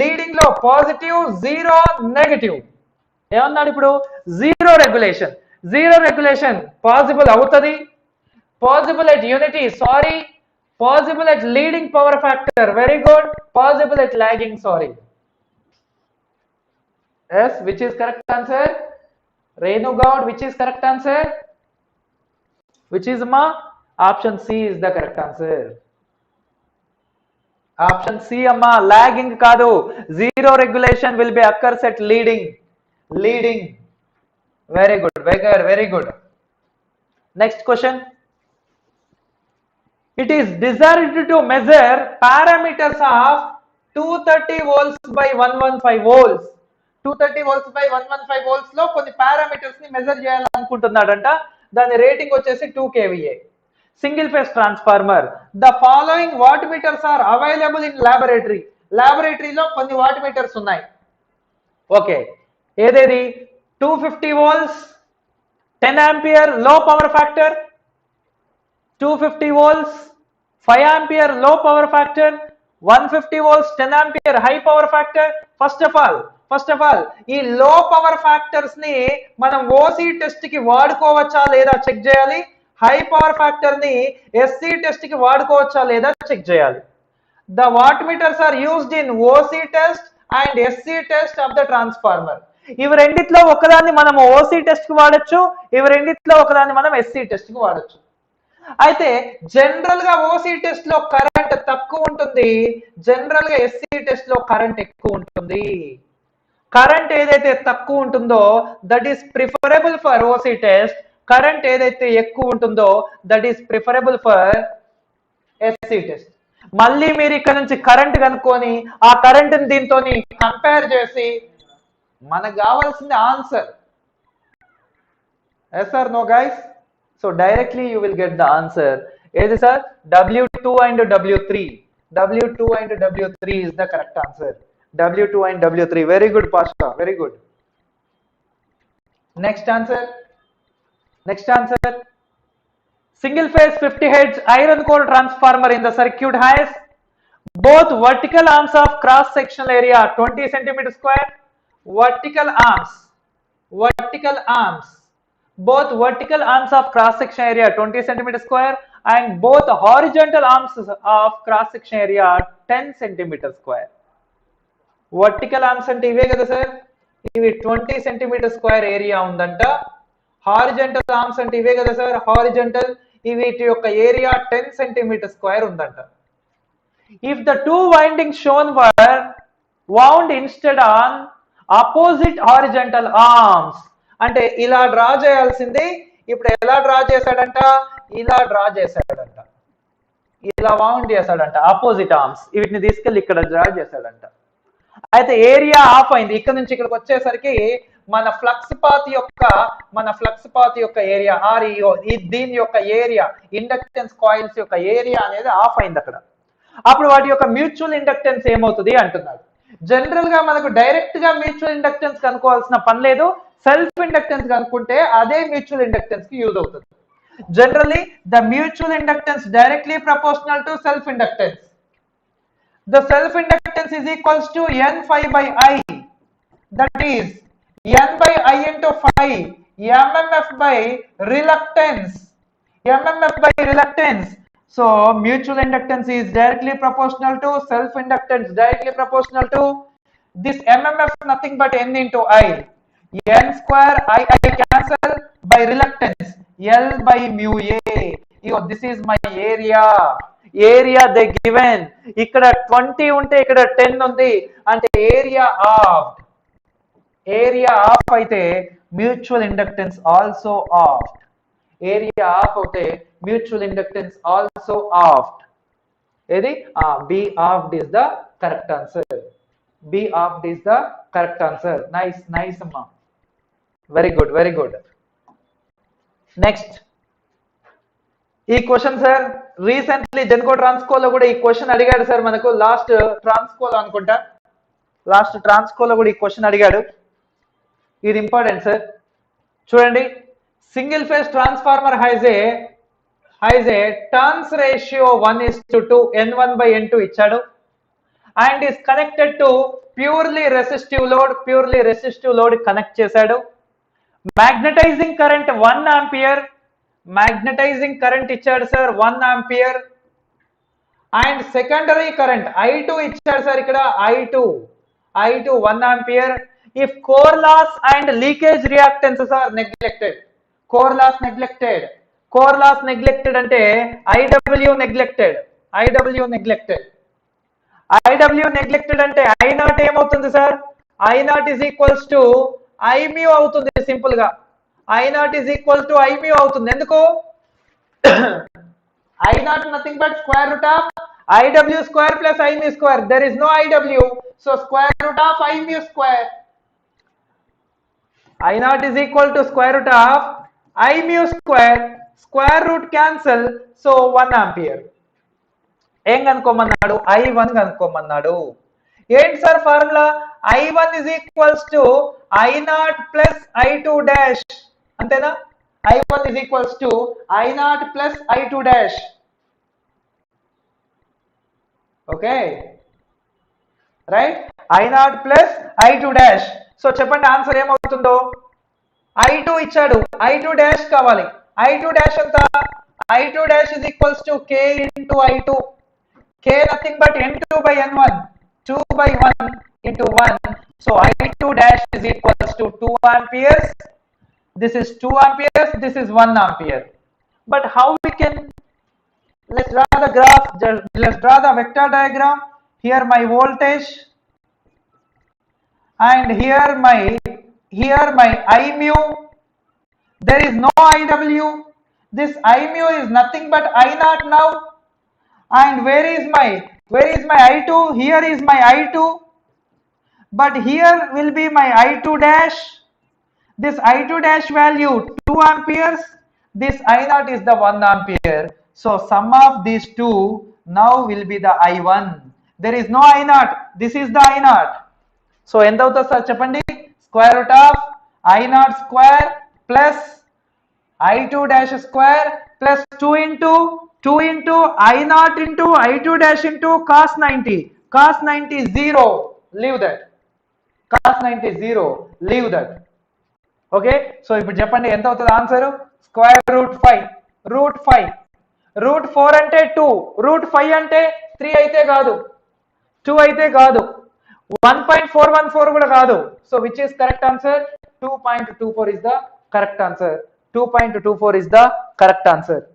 లీడింగ్ లో పాజిటివ్, జీరో నెగటివ్. ఏమన్నాడు ఇప్పుడు? జీరో రెగ్యులేషన్ పాసిబుల్ అవుతుంది. Possible at unity, sorry. Possible at leading power factor, very good. Possible at lagging, sorry. Yes, which is correct answer? Renu Gaud, which is correct answer? Which is ma? Option C is the correct answer. Option C amma, lagging kaadu. Zero regulation will be occurs at leading. Very good. Next question. It is desired to measure parameters of 230 volts by 115 volts. 230 volts by 115 volts లో కొన్ని parameters ని measure చేయాలనుకుంటున్నాడంట. దాని rating వచ్చేసి 2 kVA. Single phase transformer. The following watt meters are available in laboratory. లాబొరేటరీలో కొన్ని watt metres ఉన్నాయి. Okay, ఏదేది? 250 volts 10 ampere low power factor, 250 volts 5 ampere low power factor, 150 volts 10 ampere high power factor. First of all ఈ లో power factors ని మనం OC test కి వాడుకోవచ్చా లేదా చెక్ చేయాలి. హై పవర్ ఫ్యాక్టర్ ని ఎస్సీ టెస్ట్ కి వాడుకోవచ్చా లేదా చెక్ చేయాలి. The watt meters are used in OC test and SC test of the transformer. ఇవి రెండిట్లో ఒకదాన్ని మనం ఓసీ టెస్ట్ కి వాడచ్చు, ఇవి రెండిట్లో ఒకదాన్ని మనం ఎస్సీ టెస్ట్ కి వాడచ్చు. అయితే జనరల్ గా ఓసీ టెస్ట్ లో కరెంట్ తక్కువ ఉంటుంది, జనరల్ గా ఎస్సీ టెస్ట్ లో కరెంట్ ఎక్కువ ఉంటుంది. కరెంట్ ఏదైతే తక్కువ ఉంటుందో that is preferable for OC test, current ఏదైతే ఎక్కువ ఉంటుందో that is preferable for SC test. మళ్ళీ మీరు ఇక్కడ నుంచి కరెంట్ కనుక్కొని ఆ కరెంట్ దీంతో కంపేర్ చేసి మనకు కావాల్సింది answer. Yes or no guys? So directly you will get the answer. ఏది sir? W2 and W3. W2 and W3 is the correct answer. W2 and W3. Very good, Pasha. Very good. Next answer. Next answer. Single phase 50 Hz iron core transformer in the circuit has both vertical arms of cross sectional area 20 cm square. Vertical arms. Both vertical arms of cross section area 20 cm square and both horizontal arms of cross section area 10 cm square. Vertical arms అంటే ఇవే కదా sir, ఇవి 20 cm square area ఉందంట. Horizontal arms అంటే ఇవే కదా sir, horizontal, వీటి యొక్క ఏరియా 10 cm square ఉందంట. If the two windings shown were wound instead on opposite horizontal arms, అంటే ఇలా డ్రా చేయాల్సింది, ఇప్పుడు ఎలా డ్రా చేశాడంట, ఇలా డ్రా చేశాడంట, ఇలా వౌండ్ చేశాడంట ఆపోజిట్ ఆర్మ్స్, వీటిని తీసుకెళ్లి ఇక్కడ డ్రా చేశాడంట. అయితే ఏరియా ఆఫ్ అయింది, ఇక్కడ నుంచి ఇక్కడికి వచ్చేసరికి మన ఫ్లక్స్ పాత్ యొక్క ఏరియా ఆర్ దీని యొక్క ఏరియా, ఇండక్టెన్స్ కాయిల్స్ యొక్క ఏరియా అనేది ఆఫ్ అయింది అక్కడ. అప్పుడు వాటి యొక్క మ్యూచువల్ ఇండక్టెన్స్ ఏమవుతుంది అంటున్నాడు. జనరల్ గా మనకు డైరెక్ట్ గా మ్యూచువల్ ఇండక్టెన్స్ కనుక్కోవాల్సిన పని లేదు, సెల్ఫ్ ఇండక్టెన్స్ కనుక్కుంటే అదే మ్యూచువల్ ఇండక్టెన్స్ కి యూజ్ అవుతుంది. Generally, the mutual inductance directly proportional to self inductance. The self inductance is equals to N phi by I. That is N by I into phi, MMF by reluctance. MMF by reluctance. So mutual inductance is directly proportional to self inductance, directly proportional to this MMF, nothing but N into I. N square I cancel by reluctance. L by mu A. This is my area. Area they given. ఇక్కడ 20 ఉంటే ఇక్కడ 10 ఉంది అంటే area of అయితే mutual inductance also of. Area of అయితే mutual inductance also of. ఏది? B of is the correct answer. B of is the correct answer. Nice అమ్మా. Very good. Next ఈ క్వశ్చన్ సార్ రీసెంట్లీ జెన్కో ట్రాన్స్కోలో కూడా ఈ question అడిగాడు sir మనకు. Last ట్రాన్స్కోలో కూడా ఈ క్వశ్చన్ అడిగాడు. ఇది ఇంపార్టెంట్ సార్. చూడండి, single phase transformer has a turns ratio 1:2 N1/N2 ఇచ్చాడు and is connected to purely resistive load connect చేశాడు. Magnetising current 1 ampere, magnetising current ఇచ్చాడు sir 1 ampere and secondary current I2 ఇచ్చాడు sir ఇక్కడ I2 1 ampere. If core loss and leakage reactances are neglected, core loss neglected అంటే IW neglected అంటే I0 ఏమవుతుంది sir? I0 is equals to I mu అవుతుంది. Simple గా I0 is equal to I mu అవుతుంది. ఎందుకు? I0 nothing but square root of IW square plus I mu square. There is no IW, so square root of I mu square. I0 is equal to square root of I mu square. Square root cancel, so 1 ampere. ఏం కనుక్కోమన్నాడు? I1 కనుక్కోమన్నాడు. ఏంటి sir formula? I1 is equals to I0 plus I2 dash. అంతేనా? I1 is equals to I0 plus I2 dash. Okay right, I0 plus I2 dash. So చెప్పండి answer ఏమవుతుందో. I2 ఇచ్చాడు, I2 dash కావాలి. I2 dash ఎంత? I2 dash is equals to K into I2. K nothing but N2 by N1, 2 by 1 into 1. So I2 dash is equals to 2 amperes. This is 2 amperes. This is 1 ampere. But how we can, let's draw the graph, let's draw the vector diagram. Here my voltage and here my I mu. There is no IW. This I mu is nothing but I naught now. And where is my I2? Here is my I2. But here will be my I2 dash. This I2 dash value 2 amperes. This I naught is the 1 ampere. So sum of these two now will be the I1. There is no I naught. This is the I naught. So end of the chapandi square root of I naught square plus I2 dash square plus 2 into I naught into I2 dash into cos 90. Cos 90 is 0. Leave that. Cos 90 is 0. Leave that. Okay. So if Japan end of the answer square root 5. Root 5. Root 4 ante 2. Root 5 ante 3 aite kaadu. 2 aite kaadu. 1.414 kuda kaadu. So which is correct answer? 2.24 is the correct answer. 2.24 is the correct answer.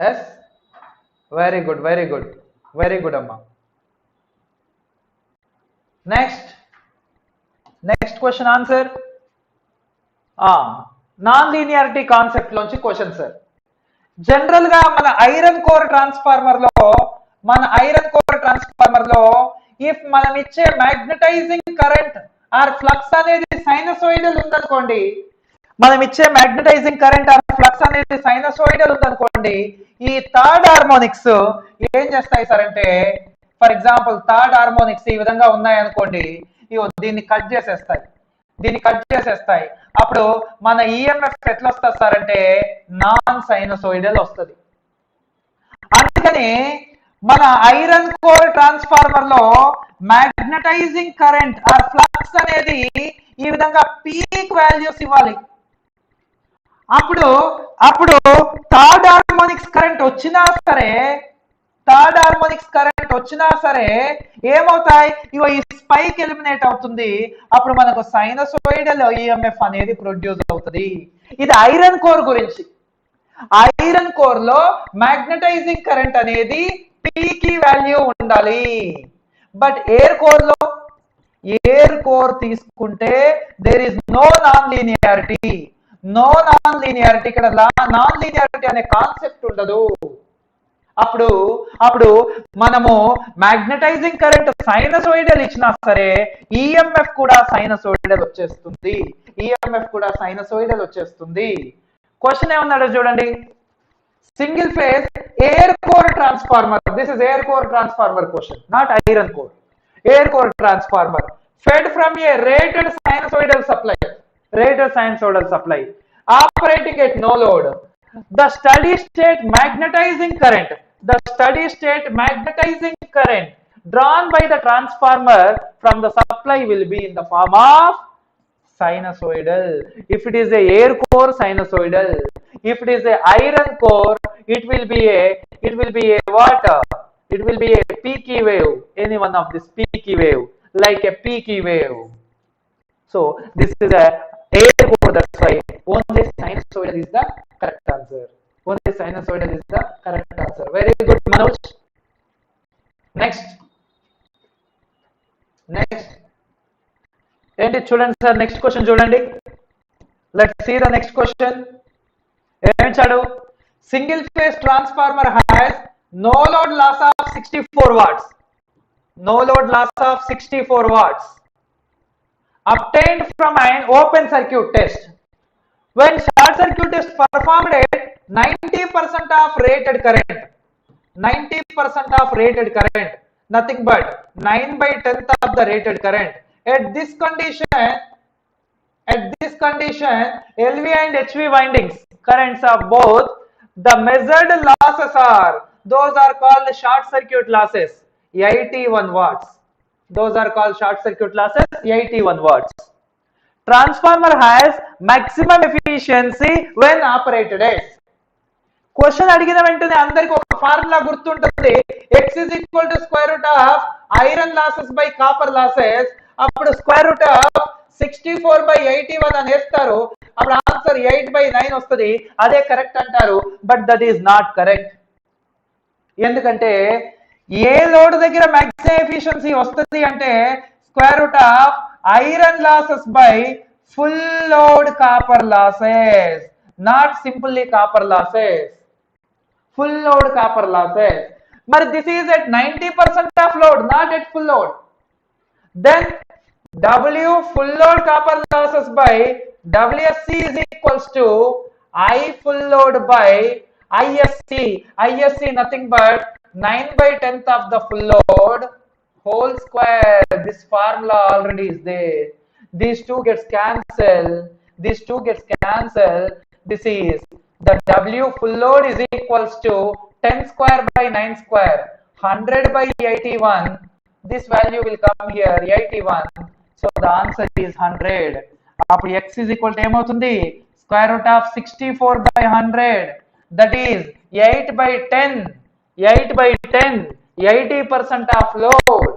Yes? Very good, very good. Very good, Amma. Next question answer. Non-linearity concept lonchi question, sir. General ga mana iron core transformer lo if మనం ఇచ్చే magnetizing current or flux అనేది sinusoidal ఉందనుకోండి, మనం ఇచ్చే magnetizing current or flux అనేది sinusoidal ఉందనుకోండి, ఈ third harmonics ఏం చేస్తాయి సార్ అంటే, ఫర్ ఎగ్జాంపుల్ థర్డ్ హార్మోనిక్స్ ఈ విధంగా ఉన్నాయి అనుకోండి, దీన్ని కట్ చేసేస్తాయి. అప్పుడు మన ఈఎంఎఫ్ ఎట్లా వస్తుంది సార్ అంటే నాన్ సైనసోయిడల్ వస్తుంది. అందుకని మన ఐరన్ కోర్ ట్రాన్స్ఫార్మర్ లో మ్యాగ్నటైజింగ్ కరెంట్ ఆర్ ఫ్లక్స్ అనేది ఈ విధంగా పీక్ వాల్యూస్ ఇవ్వాలి. అప్పుడు థర్డ్ హార్మోనిక్స్ కరెంట్ వచ్చినా సరే ఏమవుతాయి, ఇగో ఈ స్పైక్ ఎలిమినేట్ అవుతుంది. అప్పుడు మనకు సైనసోయిడల్ ఈఎంఎఫ్ అనేది ప్రొడ్యూస్ అవుతుంది. ఇది ఐరన్ కోర్ గురించి. ఐరన్ కోర్ లో మ్యాగ్నటైజింగ్ కరెంట్ అనేది పీకీ వాల్యూ ఉండాలి. బట్ ఎయిర్ కోర్ తీసుకుంటే there is no non linearity. ఇక్కడ నాన్ లీనియారిటీ అనే కాన్సెప్ట్ ఉండదు. అప్పుడు మనము మ్యాగ్నటైజింగ్ కరెంట్ సైనసోయిడల్ ఇచ్చినా సరే ఈఎంఎఫ్ కూడా సైనసోయిడల్ వచ్చేస్తుంది. క్వశ్చన్ ఏమన్నాడో చూడండి. Single phase air core transformer. This is air core transformer question, not iron core. Air core transformer fed from a rated sinusoidal supply operating at no load. The steady state magnetizing current drawn by the transformer from the supply will be in the form of sinusoidal. If it is a air core, sinusoidal. If it is a iron core, it will be a what? It will be a peaky wave. Any one of this peaky wave, like a peaky wave. So this is a air core. That's why only sinusoidal is the correct answer. Very good, Manoj. Next. ఏంటి చూడండి sir, next question చూడండి. Let's see the next question. ఏమిచ్చాడు? Single phase transformer has no load loss of 64 watts obtained from an open circuit test. When short circuit test performed at 90% of rated current, nothing but 9/10 of the rated current. At this condition, LV and HV windings currents of both the measured losses those are called short circuit losses, 81 watts. Transformer has maximum efficiency when operated at. Question అడిగిన వెంటనే అందరికి ఒక formula గుర్తుంటుంది, x is equal to square root of iron losses by copper losses. అప్పుడు square root of 64/81 అని వేస్తారు, అప్పుడు answer 8/9 వస్తుంది. అదే కరెక్ట్ అంటారు, but that is not correct. ఎందుకంటే ఏ లోడ్ దగ్గర మాక్సిమం ఎఫిషియన్సీ వస్తుంది అంటే square root of iron losses by full load copper losses, not simply copper losses, full load copper losses. But this is at 90% of load, not at full load. Then W full load copper losses by WSC is equals to I full load by ISC. ISC nothing but 9/10th of the full load whole square. This formula already is there. These two gets cancelled. These two gets cancelled. This is the W full load is equals to 10 square by 9 square, 100/81. This value will come here, 81. So the answer is 100. Appudu x is equal to emoutundi square root of 64/100, that is 8/10. 8/10, 80% of load.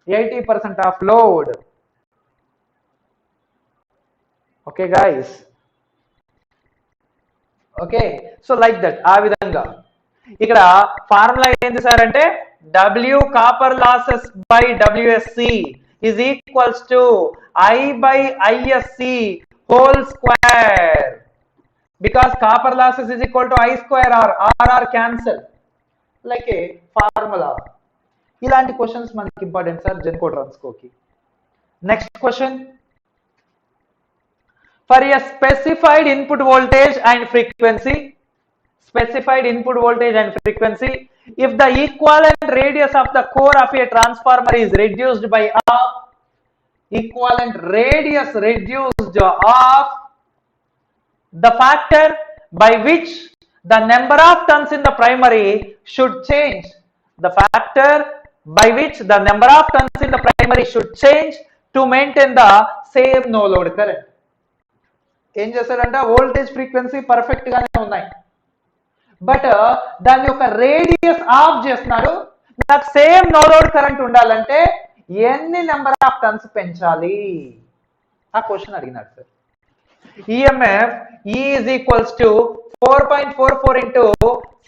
80% of load. Okay guys. Okay, so like that. ఆ విధంగా ఇక్కడ formula ఏంటి sir అంటే W copper losses by WSC is equals to I/ISC whole square, because copper losses is equal to I square or R cancel, like a formula. ఇలాంటి questions మనకి important sir Genco ట్రాన్స్కోకి. Next question, for a specified input voltage and frequency, specified input voltage and frequency, if the equivalent radius of the core of a transformer is reduced by half, equivalent radius reduced of the factor by which the number of turns in the primary should change, the factor by which the number of turns in the primary should change to maintain the same no load current. ఏం చేస్తారంటే voltage frequency perfect గానే ఉన్నాయి, but దాని యొక్క radius of చేస్తున్నాడు. నాకు same no load current ఉండాలంటే ఎన్ని నెంబర్ ఆఫ్ టర్న్స్ పెంచాలి, ఆ క్వశ్చన్ అడిగినాడు sir. EMF E is equals to 4.44 into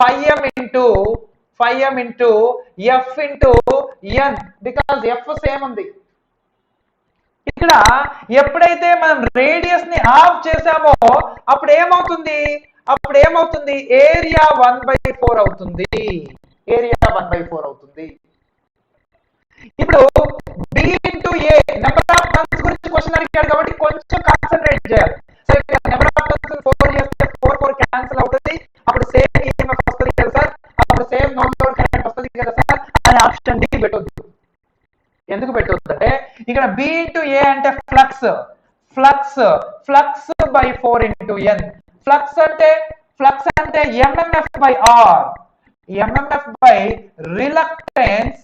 5m into F into N, because F same ఉంది. ఇక్కడ ఎప్పుడైతే మనం రేడియస్ ని ఆఫ్ చేసామో అప్పుడు ఏమవుతుంది, ఏరియా 1/4 అవుతుంది, ఏరియా 1/4 అవుతుంది. ఇప్పుడు B into A number of turns గురించి క్వశ్చన్ అడిగాడు కాబట్టి కొంచెం కాన్సంట్రేట్ చేయాలి. సో ఇక్కడ నెంబర్ ఆఫ్ టర్న్స్ 4 చేస్తే 4 క్యాన్సిల్ అవుతుంది, అప్పుడు సేమ్ ఈఎంఎఫ్ వస్తుంది కదా సార్, అప్పుడు సేమ్ నో లోడ్ కరెంట్ వస్తుంది కదా సార్ అని ఆప్షన్ డి పెట్టొద్దు. ఎందుకు పెట్టొద్దంటే ఇక్కడ B into A అంటే flux by 4 into N. Flux అంటే MMF by R, MMF by reluctance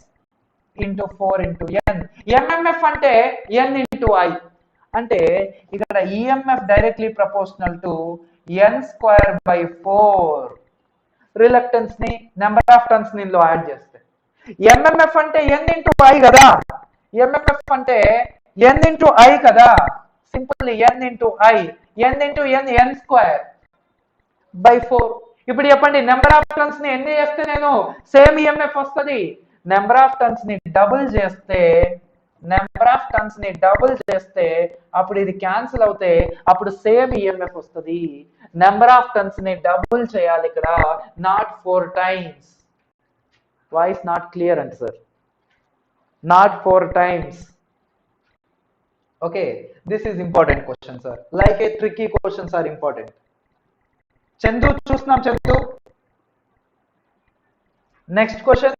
into 4 into N. MMF అంటే N into I, అంటే ఇక్కడ EMF directly proportional to N square by 4. Reluctance ని number of turns ని ఇందులో add చేస్తే MMF అంటే N into I కదా, MMF అంటే N into I కదా, simply N into I, N into N, N square by 4. ఇప్పుడు చెప్పండి నెంబర్ ఆఫ్ టర్న్స్ ని ఎన్ని చేస్తే నేను సేమ్ ఈఎంఎఫ్ వస్తుంది, నెంబర్ ఆఫ్ టర్న్స్ ని డబుల్ చేస్తే అప్పుడు ఇది క్యాన్సిల్ అవుతే అప్పుడు సేమ్ ఈఎంఎఫ్ వస్తుంది. నెంబర్ ఆఫ్ టర్న్స్ ని డబుల్ చేయాలి ఇక్కడ, not 4 times. Voice not clear అండి sir, not 4 times. Okay, this is important question sir, like a tricky questions are important. Chandu చూస్తున్నాం, Chandu next question.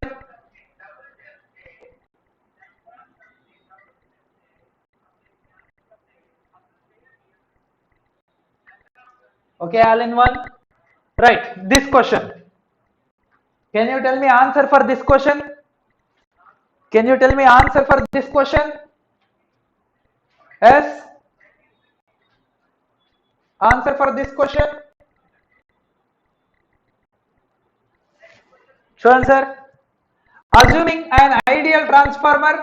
Okay, all in one, right? This question, can you tell me answer for this question? Can you tell me answer for this question? Yes, answer for this question. చూడండి sir, assuming an ideal transformer,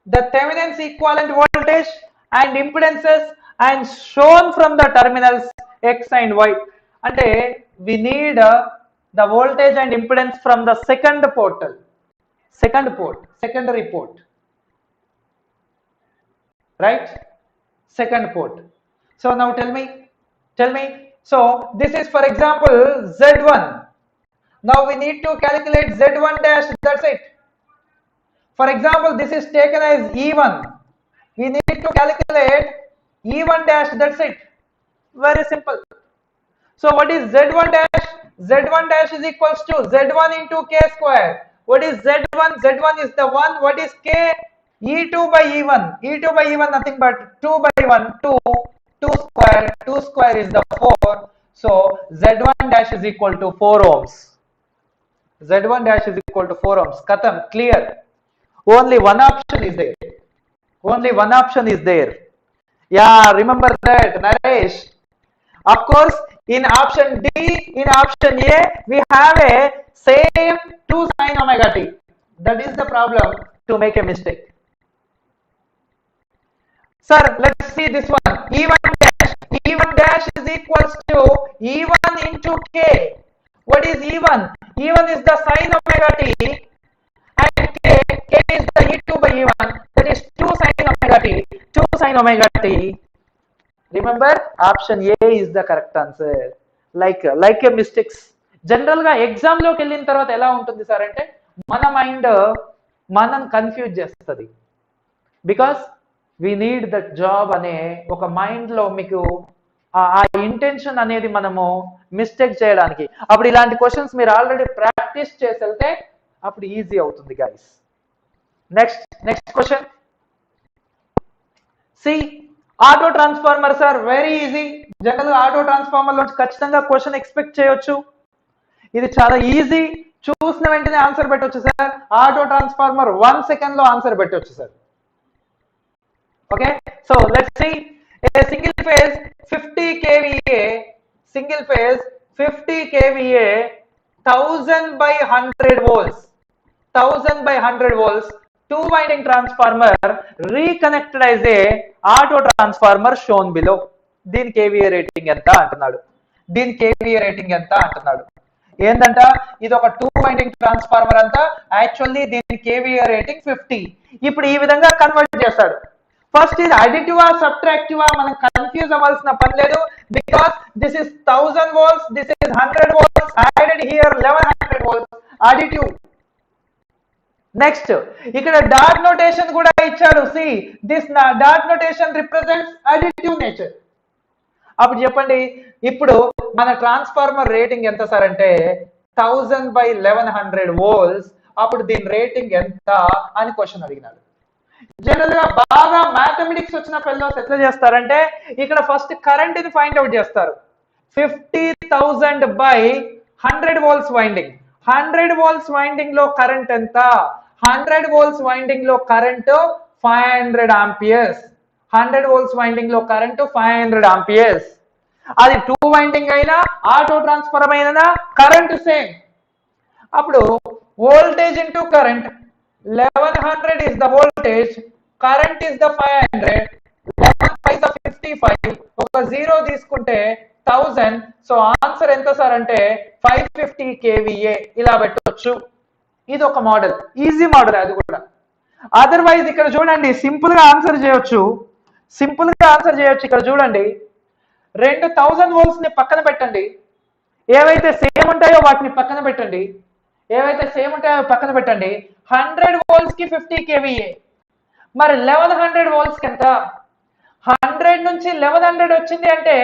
the Thevenin's equivalent voltage and impedances and shown from the terminals X and Y. అంటే we need the voltage and impedance from the secondary port, right? Second port. So now tell me. So this is for example Z1. Now we need to calculate Z1 dash, that's it. For example, this is taken as E1. We need to calculate E1 dash, that's it. Very simple. So what is Z1 dash? Z1 dash is equals to Z1 into K square. What is Z1? Z1 is the 1. What is K? E2 by E1. E2 by E1 nothing but 2 by 1, 2. 2 square. 2 square is the 4. So Z1 dash is equal to 4 ohms. Z1 dash is equal to 4 ohms. Katam, clear. Only one option is there. Yeah, remember that, Naresh. Of course, in option D, in option A, we have a same 2 sin omega t. That is the problem to make a mistake. Sir, let's see this one. E1 dash is equals to E1 into K. What is E1? E1 is the sin omega t and K is the E2 by E1. That is 2 sin omega t. 2 sin omega t. Remember, option A is the correct answer. Like a mistakes. General ga exam loki ellin tarvata ela untundi sir ante mana mind manan confuse chestadi, because we need that job ane oka mind lo meeku ఆ intention అనేది మనము mistake చేయడానికి. అప్పుడు ఇలాంటి questions మీరు already practice చేసి వెళ్తే అప్పుడు ఈజీ అవుతుంది guys. Next question. C auto transformers are very easy. General గా ఆటో ట్రాన్స్ఫార్మర్ నుంచి ఖచ్చితంగా క్వశ్చన్ ఎక్స్పెక్ట్ చేయొచ్చు. ఇది చాలా ఈజీ. చూసిన వెంటనే ఆన్సర్ పెట్టొచ్చు సార్. ఆటో ట్రాన్స్ఫార్మర్ 1 సెకండ్ లో ఆన్సర్ పెట్టొచ్చు sir. Okay, so let's see. A single phase 50 kVA, 1000 by 100 volts, 2 winding transformer reconnected as a auto transformer shown below. దీని KVA rating ఎంత అంటున్నాడు. ఏందంట, ఇది ఒక 2 winding transformer అంతా. యాక్చువల్లీ దీని KVA rating 50. ఇప్పుడు ఈ విధంగా కన్వర్ట్ చేస్తాడు. ఫస్ట్ ఇది అడిటివా సబ్ట్రాక్టివా మనం కన్ఫ్యూజ్ అవ్వాల్సిన పని లేదు, because this is 1000 volts, this is 100 volts, added here 1100 volts, additive. Next ఇక్కడ డాట్ నోటేషన్ కూడా ఇచ్చాడు. See this dot notation represents additive nature. అప్పుడు చెప్పండి, ఇప్పుడు మన ట్రాన్స్ఫార్మర్ రేటింగ్ ఎంత సార్ అంటే 1000 by 1100 volts. అప్పుడు దీని రేటింగ్ ఎంత అని క్వశ్చన్ అడిగినాడు. జనరల్ గా బాగా మ్యాథమెటిక్స్ వచ్చిన ఫెలోస్ ఎట్లా చేస్తారంటే ఇక్కడ ఫస్ట్ కరెంట్ ని ఫైండ్ అవుట్ చేస్తారు. 50,000 by 100 volts winding. 100 volts winding లో కరెంట్ ఎంత? 100 volts వైండింగ్ లో కరెంట్ 500 ఆంపియర్స్. 100 volts వైండింగ్ లో కరెంట్ 500 ఆంపియర్స్. అది 2 వైండింగ్ అయినా ఆటో ట్రాన్స్ఫార్మర్ అయినా కరెంట్ సేమ్. అప్పుడు voltage into current, 1100 is the voltage, current is the 500, 11 5 55, ఒక 0 తీసుకుంటే 1000. సో ఆన్సర్ ఎంత సార్ అంటే 550 kVA. ఇలా పెట్టొచ్చు. ఇది ఒక మోడల్, ఈజీ మోడల్ అది కూడా. అదర్వైజ్ ఇక్కడ చూడండి, సింపుల్ గా ఆన్సర్ చేయొచ్చు. ఇక్కడ చూడండి, 2000 volts ని పక్కన పెట్టండి. ఏవైతే సేమ్ ఉంటాయో వాటిని పక్కన పెట్టండి. 100 volts కి 50 kVA. మరి 1100 volts కి ఎంత? 100 నుంచి 1100 వచ్చింది అంటే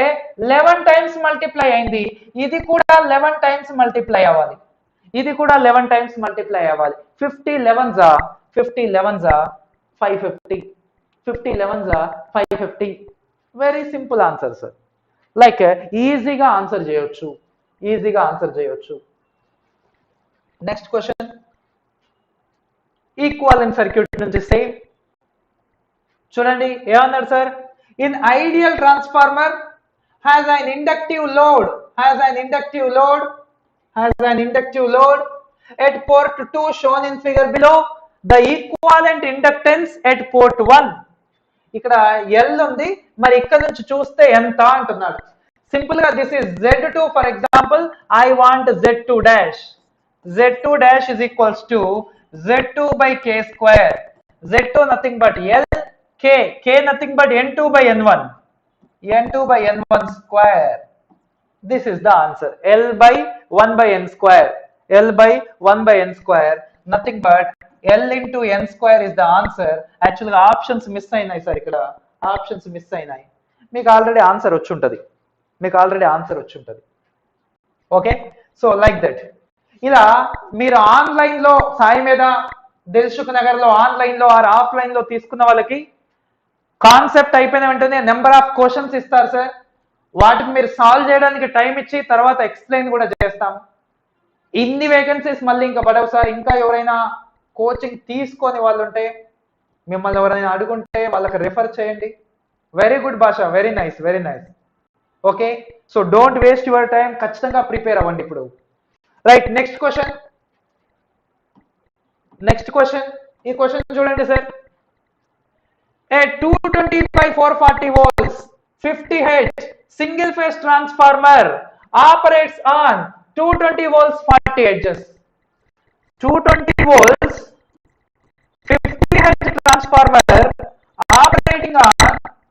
11 టైమ్స్ మల్టిప్లై అయింది. ఇది కూడా 11 టైమ్స్ మల్టిప్లై అవ్వాలి. 50 11s 550. 50 11s 550. Very simple answer sir. Like ఈజీగా ఆన్సర్ చేయొచ్చు. Next question. ఈక్వాలెంట్ సర్క్యూట్ నుంచి సేమ్ చూడండి ఏమన్నాడు sir. In ideal transformer has an inductive load at port 2 shown in figure below, the equivalent inductance at port 1. ఇక్కడ L ఉంది, మరి ఇక్కడ నుంచి చూస్తే ఎంత అంటున్నాడు. సింపుల్ గా this is Z2 for example, I want Z2 dash. Z2 dash is equals to Z2 by K square. Z2 nothing but L, K nothing but N2 by N1. N2 by N1 square. This is the answer. L by 1 by N square. L by 1 by N square. Nothing but L into N square is the answer. Actually options miss అయినాయి sir, ఇక్కడ options miss అయినాయి. మీకు already answer వచ్చి ఉంటుంది, okay. So like that. ఇలా మీరు online లో సాయిమేధ దిల్సుఖ్ నగర్ లో ఆన్లైన్ లో ఆర్ ఆఫ్లైన్ లో తీసుకున్న వాళ్ళకి కాన్సెప్ట్ అయిపోయిన వెంటనే నెంబర్ ఆఫ్ క్వశ్చన్స్ ఇస్తారు సార్. వాటికి మీరు సాల్వ్ చేయడానికి టైం ఇచ్చి తర్వాత ఎక్స్ప్లెయిన్ కూడా చేస్తాం. ఇన్ని వేకెన్సీస్ మళ్ళీ ఇంకా పడవు సార్. ఇంకా ఎవరైనా కోచింగ్ తీసుకొని వాళ్ళు ఉంటే, మిమ్మల్ని ఎవరైనా అడుగుంటే వాళ్ళకి రెఫర్ చేయండి. వెరీ గుడ్ భాష, very nice, very nice. Okay, so don't waste your time, ఖచ్చితంగా ప్రిపేర్ అవ్వండి ఇప్పుడు. Right, next question. ఈ క్వశ్చన్ చూడండి sir. A 220 by 440 volts 50 Hz single phase transformer operates on 220 volts 40 Hz. 220 volts 50 Hz transformer operating on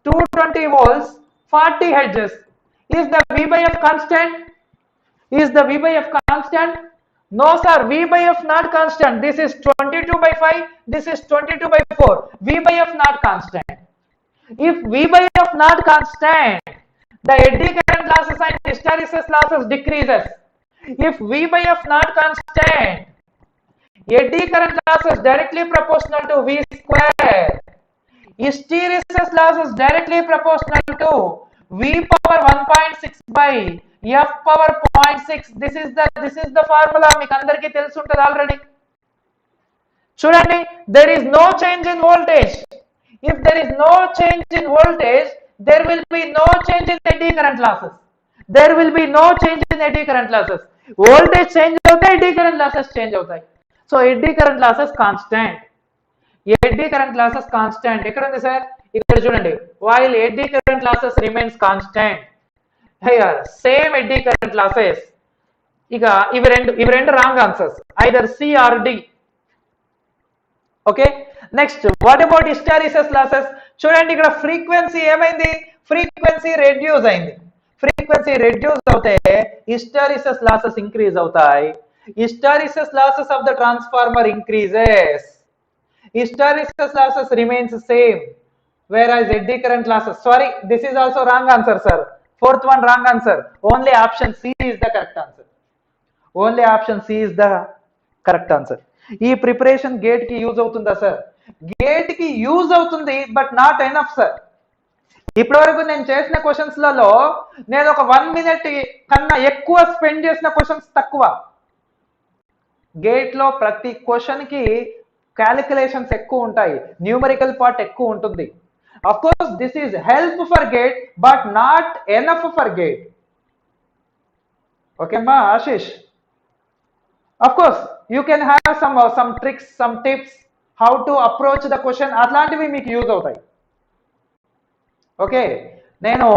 220 volts 40 Hz. Is the V by F constant? No sir, V by F not constant. This is 22 by 5, this is 22 by 4. V by F not constant. If V by F not constant, the eddy current losses and hysteresis losses decreases. If V by F not constant, eddy current losses directly proportional to V square. Hysteresis losses directly proportional to V power 1.6 by F power 0.6. This is the formula. మీకు అందరికీ తెలిసి ఉంటుంది already. చూడండి, there is no change in voltage. If there is no change in voltage, there will be no change in eddy current losses. Voltage change అవుతాయి, eddy current losses change అవుతాయి. So eddy current losses constant. ఎక్కడ ఉంది sir? ఇక్కడ చూడండి. While eddy current losses remains constant, here same eddy current losses. ఇక ఇవి రెండు wrong answers, either C or D. Okay, next what about hysteresis losses? చూడండి, ఇక్కడ ఫ్రీక్వెన్సీ ఏమైంది? ఫ్రీక్వెన్సీ రెడ్యూస్ అయింది. ఫ్రీక్వెన్సీ రెడ్యూస్ అవుతే హిస్టెరిసిస్ లాసెస్ ఇంక్రీజ్ అవుతాయి. Hysteresis losses of the transformer increases, hysteresis losses remains same, whereas eddy current losses, sorry, this is also wrong answer sir. Fourth one wrong answer. Only option C is the correct answer. ఈ preparation gate కి use అవుతుందా sir? Gate కి use అవుతుంది, but not enough sir. ఇప్పటి వరకు నేను చేసిన questions లలో నేను ఒక 1 minute కన్నా ఎక్కువ స్పెండ్ చేసిన క్వశ్చన్స్ తక్కువ. గేట్ లో ప్రతి క్వశ్చన్ కి క్యాలిక్యులేషన్స్ ఎక్కువ ఉంటాయి, న్యూమరికల్ పార్ట్ ఎక్కువ ఉంటుంది. Of course, this is help for gate, but not enough for gate. Okay, ma Ashish. Of course, you can have some tricks, some tips how to approach the question. అట్లాంటివి మీకు use అవుతాయి. Okay, నేను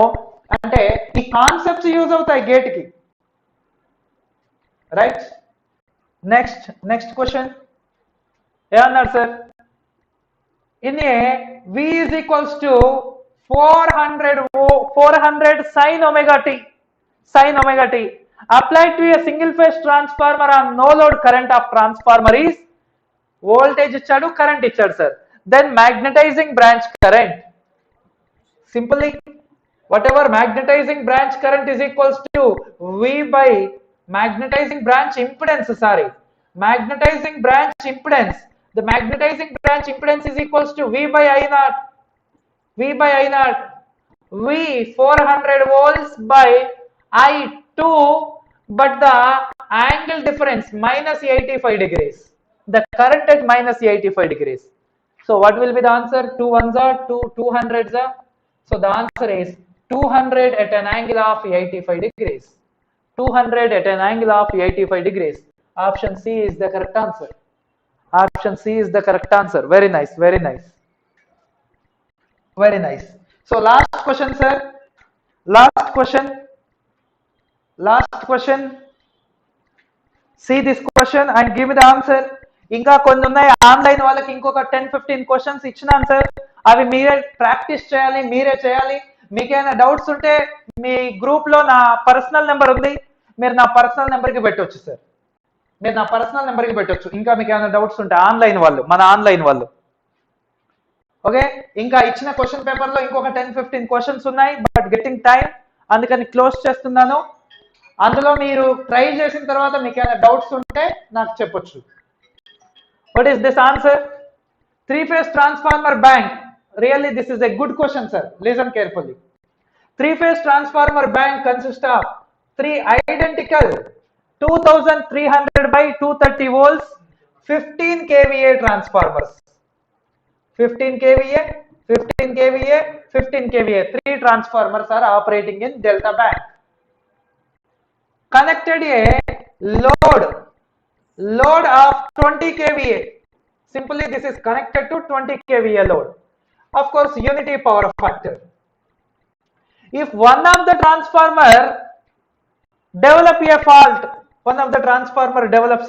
అంటే ఈ concepts use అవుతాయి gate కి. Right, next question ఏమన్నారు sir? In a V is equals to 400 sin omega t applied to a single phase transformer on no load current of transformer is voltage ichadu, current ichadu sir. Then magnetizing branch current, simply whatever magnetizing branch current is equals to V by magnetizing branch impedance, magnetizing branch impedance. The magnetizing branch impedance is equals to V by I0. V 400 volts by I2, but the angle difference minus 85 degrees. The current at minus 85 degrees. So what will be the answer? 2 ones are 2 hundreds are. So the answer is 200 at an angle of 85 degrees. 200 at an angle of 85 degrees. Option C is the correct answer. Option C is the correct answer. Very nice, very nice. Very nice. So last question, sir. Last question. Last question. See this question and give me the answer. ఇంకా కొన్ని ఉన్నాయి online వాళ్ళకి ఇంకొక 10-15 questions ఇచ్చినాను sir. అవి మీరే practice చేయాలి, మీరే చేయాలి. మీకేమైనా డౌట్స్ ఉంటే మీ గ్రూప్ లో నా పర్సనల్ నెంబర్ ఉంది, మీరు నా పర్సనల్ నెంబర్కి పెట్టొచ్చు సార్. మీరు నా పర్సనల్ నెంబర్కి పెట్టొచ్చు. ఇంకా మీకు ఏమైనా డౌట్స్ ఉంటే ఆన్లైన్ వాళ్ళు, మన ఆన్లైన్ వాళ్ళు. ఓకే, ఇంకా ఇచ్చిన క్వశ్చన్ పేపర్ లో ఇంకొక 10-15 క్వశ్చన్స్ ఉన్నాయి, బట్ గెటింగ్ టైం, అందుకని క్లోజ్ చేస్తున్నాను. అందులో మీరు ట్రై చేసిన తర్వాత మీకు ఏమైనా డౌట్స్ ఉంటే నాకు చెప్పొచ్చు. What is this answer? 3-phase transformer bank. Really, this is a good question, sir. Listen carefully. 3-phase transformer bank consists of 3 identical 2300 by 230 volts 15 kVA transformers. 15 kVA, 15 kVA, 15 kVA. 3 transformers are operating in delta bank. Connected a load of 20 kVA. Simply this is connected to 20 kVA load. Of course, unity power factor. If one of the transformer develops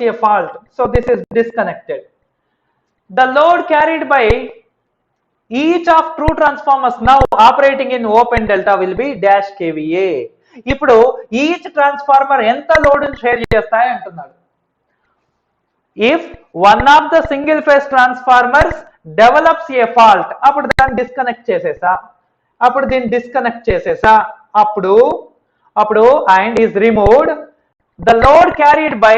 a fault, so this is disconnected. The load carried by each of true transformers now operating in open delta will be dash kVA. ఇప్పుడు each transformer ఎంత load share చేస్తాయి అంటున్నాడు. If one of the single phase transformers develops a fault, అప్పుడు దాన్ని disconnect చేసేసా, అప్పుడు and is removed the load carried by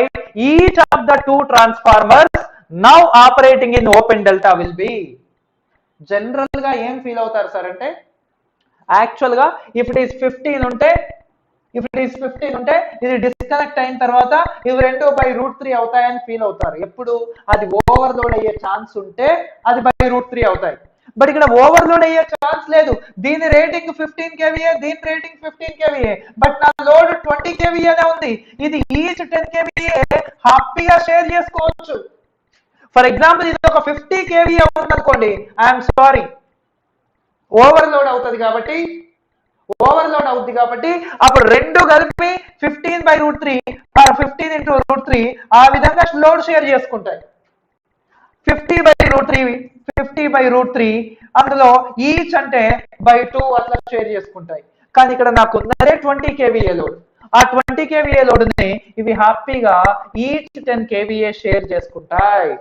each of the 2 transformers now operating in open delta will be. General గా ఏం feel అవుతారు sir అంటే, actual గా if it is 15 ఉంటే ఇది డిస్కనెక్ట్ అయిన తర్వాత ఇవి 2/√3 అవుతాయని ఫీల్ అవుతారు. ఎప్పుడు అది ఓవర్లోడ్ అయ్యే ఛాన్స్ ఉంటే అది √3 అవుతాయి. బట్ ఇక్కడ ఓవర్లోడ్ అయ్యే ఛాన్స్ లేదు. దీని రేటింగ్ 15 kVA, దీని రేటింగ్ 15 kVA, బట్ నా లోడ్ 20 kVA ఉంది. ఇది ఈచ్ 10 kVA హ్యాపీగా షేర్ చేసుకోవచ్చు. ఫర్ ఎగ్జాంపుల్ ఇది ఒక 50 kVA ఉందనుకోండి, ఐఎమ్ సారీ, ఓవర్లోడ్ అవుతుంది కాబట్టి అప్పుడు రెండు కలిపి 15/√3 15 into √3 ఆ విధంగా లోడ్ షేర్ చేసుకుంటాయి. 50/√3 అందులో ఈచ్ అంటే /2 అట్లా షేర్ చేసుకుంటాయి. కానీ ఇక్కడ నాకు ఉన్నదే 20 kVA లోడ్. ఆ 20 kVA లోడ్ ని ఇవి హ్యాపీగా ఈచ్ 10 kVA షేర్ చేసుకుంటాయి.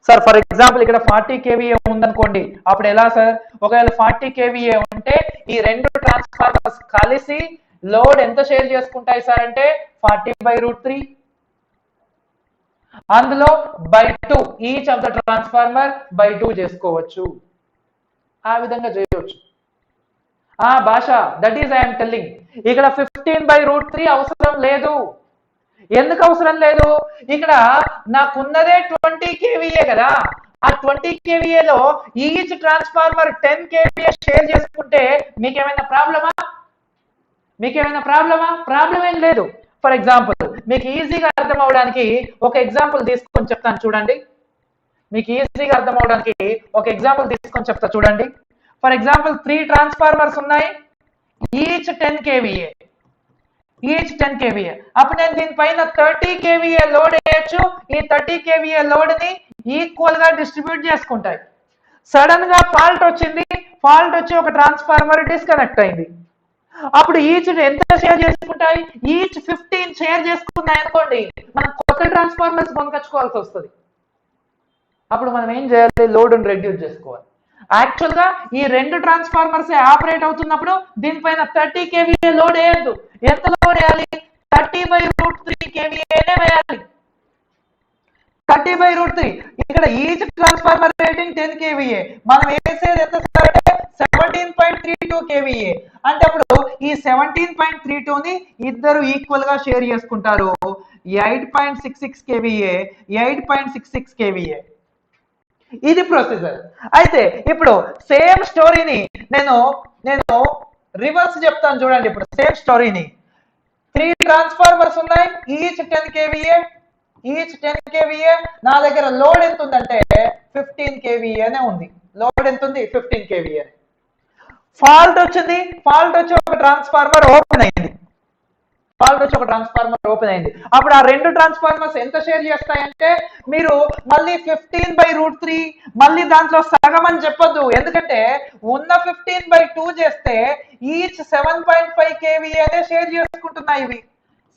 సార్ ఫర్ ఎగ్జాంపుల్ ఇక్కడ 40 kVA ఉందనుకోండి, అప్పుడు ఎలా సార్? ఒకవేళ 40 kVA ఉంటే ఈ రెండు ట్రాన్స్ఫార్మర్స్ కలిసి లోడ్ ఎంత షేర్ చేసుకుంటాయి సార్ అంటే 40/√3, అందులో /2 ఈచ్ ఆఫ్ ద ట్రాన్స్ఫార్మర్ /2 చేసుకోవచ్చు. ఆ విధంగా చేయవచ్చు. భాష, దట్ ఈస్ ఐఎమ్ టెల్లింగ్. ఇక్కడ 15/√3 అవసరం లేదు. ఎందుకు అవసరం లేదు? ఇక్కడ నాకున్నదే 20 kVA కదా. ఆ 20 kVA లో ఈచ్ ట్రాన్స్ఫార్మర్ 10 kVA షేర్ చేసుకుంటే మీకేమైనా ప్రాబ్లమా? ప్రాబ్లం ఏం లేదు. ఫర్ ఎగ్జాంపుల్ మీకు ఈజీగా అర్థం అవడానికి ఒక ఎగ్జాంపుల్ తీసుకొని చెప్తాను చూడండి. చూడండి. ఫర్ ఎగ్జాంపుల్ 3 ట్రాన్స్ఫార్మర్స్ ఉన్నాయి, ఈచ్ 10 kVA. అప్పుడు నేను దీనిపైన 30 kVA లోడ్ వేయచ్చు. ఈ 30 kVA లోడ్ ని ఈక్వల్ గా డిస్ట్రిబ్యూట్ చేసుకుంటాయి. సడన్ గా ఫాల్ట్ వచ్చి ఒక ట్రాన్స్ఫార్మర్ డిస్కనెక్ట్ అయింది. అప్పుడు ఈచ్ ఎంత షేర్ చేసుకుంటాయి? ఈచ్ 15 షేర్ చేసుకున్నాయి అనుకోండి, మనం కొత్త ట్రాన్స్ఫార్మర్స్ కొనుకొచ్చుకోవాల్సి వస్తుంది. అప్పుడు మనం ఏం చేయాలి? లోడ్ రెడ్యూస్ చేసుకోవాలి. యాక్చువల్ గా ఈ రెండు ట్రాన్స్ఫార్మర్స్ ఆపరేట్ అవుతున్నప్పుడు దీనిపైన 30 kVA లోడ్ వేయద్దు. ఎంత లోడ్ వేయాలి? 30/√3 kVA వేయాలి. 30/√3. ఇక్కడ ఈచ్ ట్రాన్స్ఫార్మర్ రేటింగ్ 10 kVA, మనం వేసేది ఎంత సార్ అంటే 17.32 kVA. అంటే అప్పుడు ఈ 17.32 ని ఇద్దరు ఈక్వల్ గా షేర్ చేసుకుంటారు. 8.66 kVA, 8.66 kVA. ఇది ప్రొసీజర్. అయితే ఇప్పుడు సేమ్ స్టోరీని నేను రివర్స్ చెప్తాను చూడండి. ఇప్పుడు సేమ్ స్టోరీని 3 ట్రాన్స్ఫార్మర్స్ ఉన్నాయి, ఈచ్ 10 kVA. Each 10 kVA. నా దగ్గర లోడ్ ఎంత ఉందంటే 15 kVA నే ఉంది. లోడ్ ఎంత ఉంది? 15 kVA. ఫాల్ట్ వచ్చింది, ఫాల్ట్ వచ్చి ఒక ట్రాన్స్ఫార్మర్ ఓపెన్ అయింది, ఫాల్ట్ వచ్చి ఒక ట్రాన్స్ఫార్మర్ ఓపెన్ అయింది. అప్పుడు ఆ రెండు ట్రాన్స్ఫార్మర్స్ ఎంత షేర్ చేస్తాయంటే మీరు మళ్ళీ 15/√3 మళ్ళీ దాంట్లో సగం అని చెప్పొద్దు, ఎందుకంటే ఉన్న 15/2 చేస్తే ఈచ్ 7.5 kVA షేర్ చేసుకుంటున్నాయి. ఇవి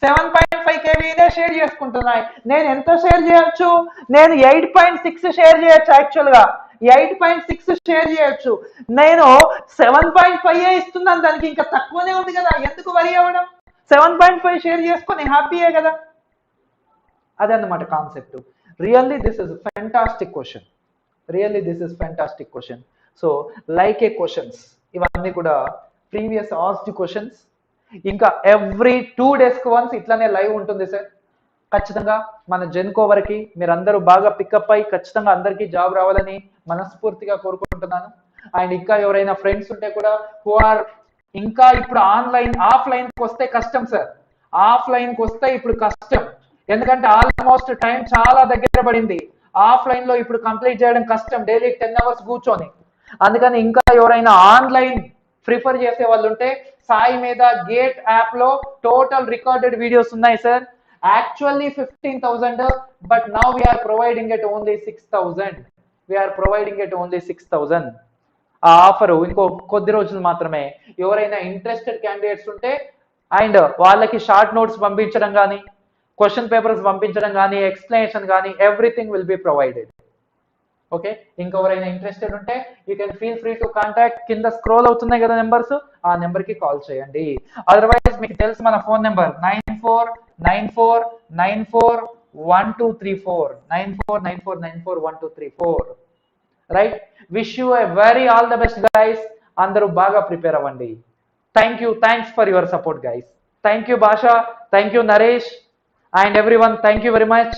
7.5 kVA షేర్ చేసుకుంటున్నాయి. నేను ఎంత షేర్ చేయొచ్చు? నేను 8.6 షేర్ చేయొచ్చు. యాక్చువల్ గా 8.6 షేర్ చేయొచ్చు. నేను 7.5 ఇస్తున్నాను, దానికి ఇంకా తక్కువనే ఉంది కదా, ఎందుకు వరి అవ్వడం? 7.5 షేర్ చేసుకొని హ్యాపీయే కదా. అదే అన్నమాట concept. Really this is fantastic question, really this is fantastic question. So like a questions ఇవన్నీ కూడా ప్రీవియస్ ఆస్డ్ క్వశ్చన్స్. ఇంకా ఎవ్రీ 2 days వన్స్ ఇట్లానే లైవ్ ఉంటుంది సార్. ఖచ్చితంగా మన జెన్కో వరకు మీరందరూ బాగా పికప్ అయ్యి ఖచ్చితంగా అందరికీ జాబ్ రావాలని మనస్ఫూర్తిగా కోరుకుంటున్నాను. అండ్ ఇంకా ఎవరైనా ఫ్రెండ్స్ ఉంటే కూడా హూ ఆర్ ఇంకా ఇప్పుడు ఆఫ్లైన్కి వస్తే కష్టం సార్, ఆఫ్లైన్కి వస్తే ఇప్పుడు కష్టం, ఎందుకంటే ఆల్మోస్ట్ టైం చాలా దగ్గర పడింది. ఆఫ్లైన్ లో ఇప్పుడు కంప్లీట్ చేయడం కష్టం, డైలీ 10 hours కూర్చొని. అందుకని ఇంకా ఎవరైనా ఆన్లైన్ ప్రిఫర్ చేసే వాళ్ళు ఉంటే సాయి మీద గేట్ యాప్ లో టోటల్ రికార్డెడ్ వీడియోస్ ఉన్నాయి sir. Actually 15,000, but now we're providing it only 6,000. We're providing it only 6,000. ఆ ఆఫర్ ఇంకో కొద్ది రోజులు మాత్రమే. ఎవరైనా ఇంట్రెస్టెడ్ క్యాండిడేట్స్ ఉంటే అండ్ వాళ్ళకి షార్ట్ నోట్స్ పంపించడం కానీ, క్వశ్చన్ పేపర్స్ పంపించడం కానీ, ఎక్స్ప్లెనేషన్ కానీ, everything will be provided. Okay, ఇంకెవరైనా ఇంట్రెస్టెడ్ ఉంటే you can feel free to contact. కింద స్క్రోల్ అవుతున్నాయి కదా నెంబర్స్, ఆ నెంబర్ కి కాల్ చేయండి. అదర్వైజ్ మీకు తెలుసు మన phone number 9494941234, 9494941234. Right, wish you a very all the best guys. అందరూ బాగా ప్రిపేర్ అవ్వండి. Thank you, thanks for your support guys. Thank you Basha, thank you Naresh and everyone, thank you very much.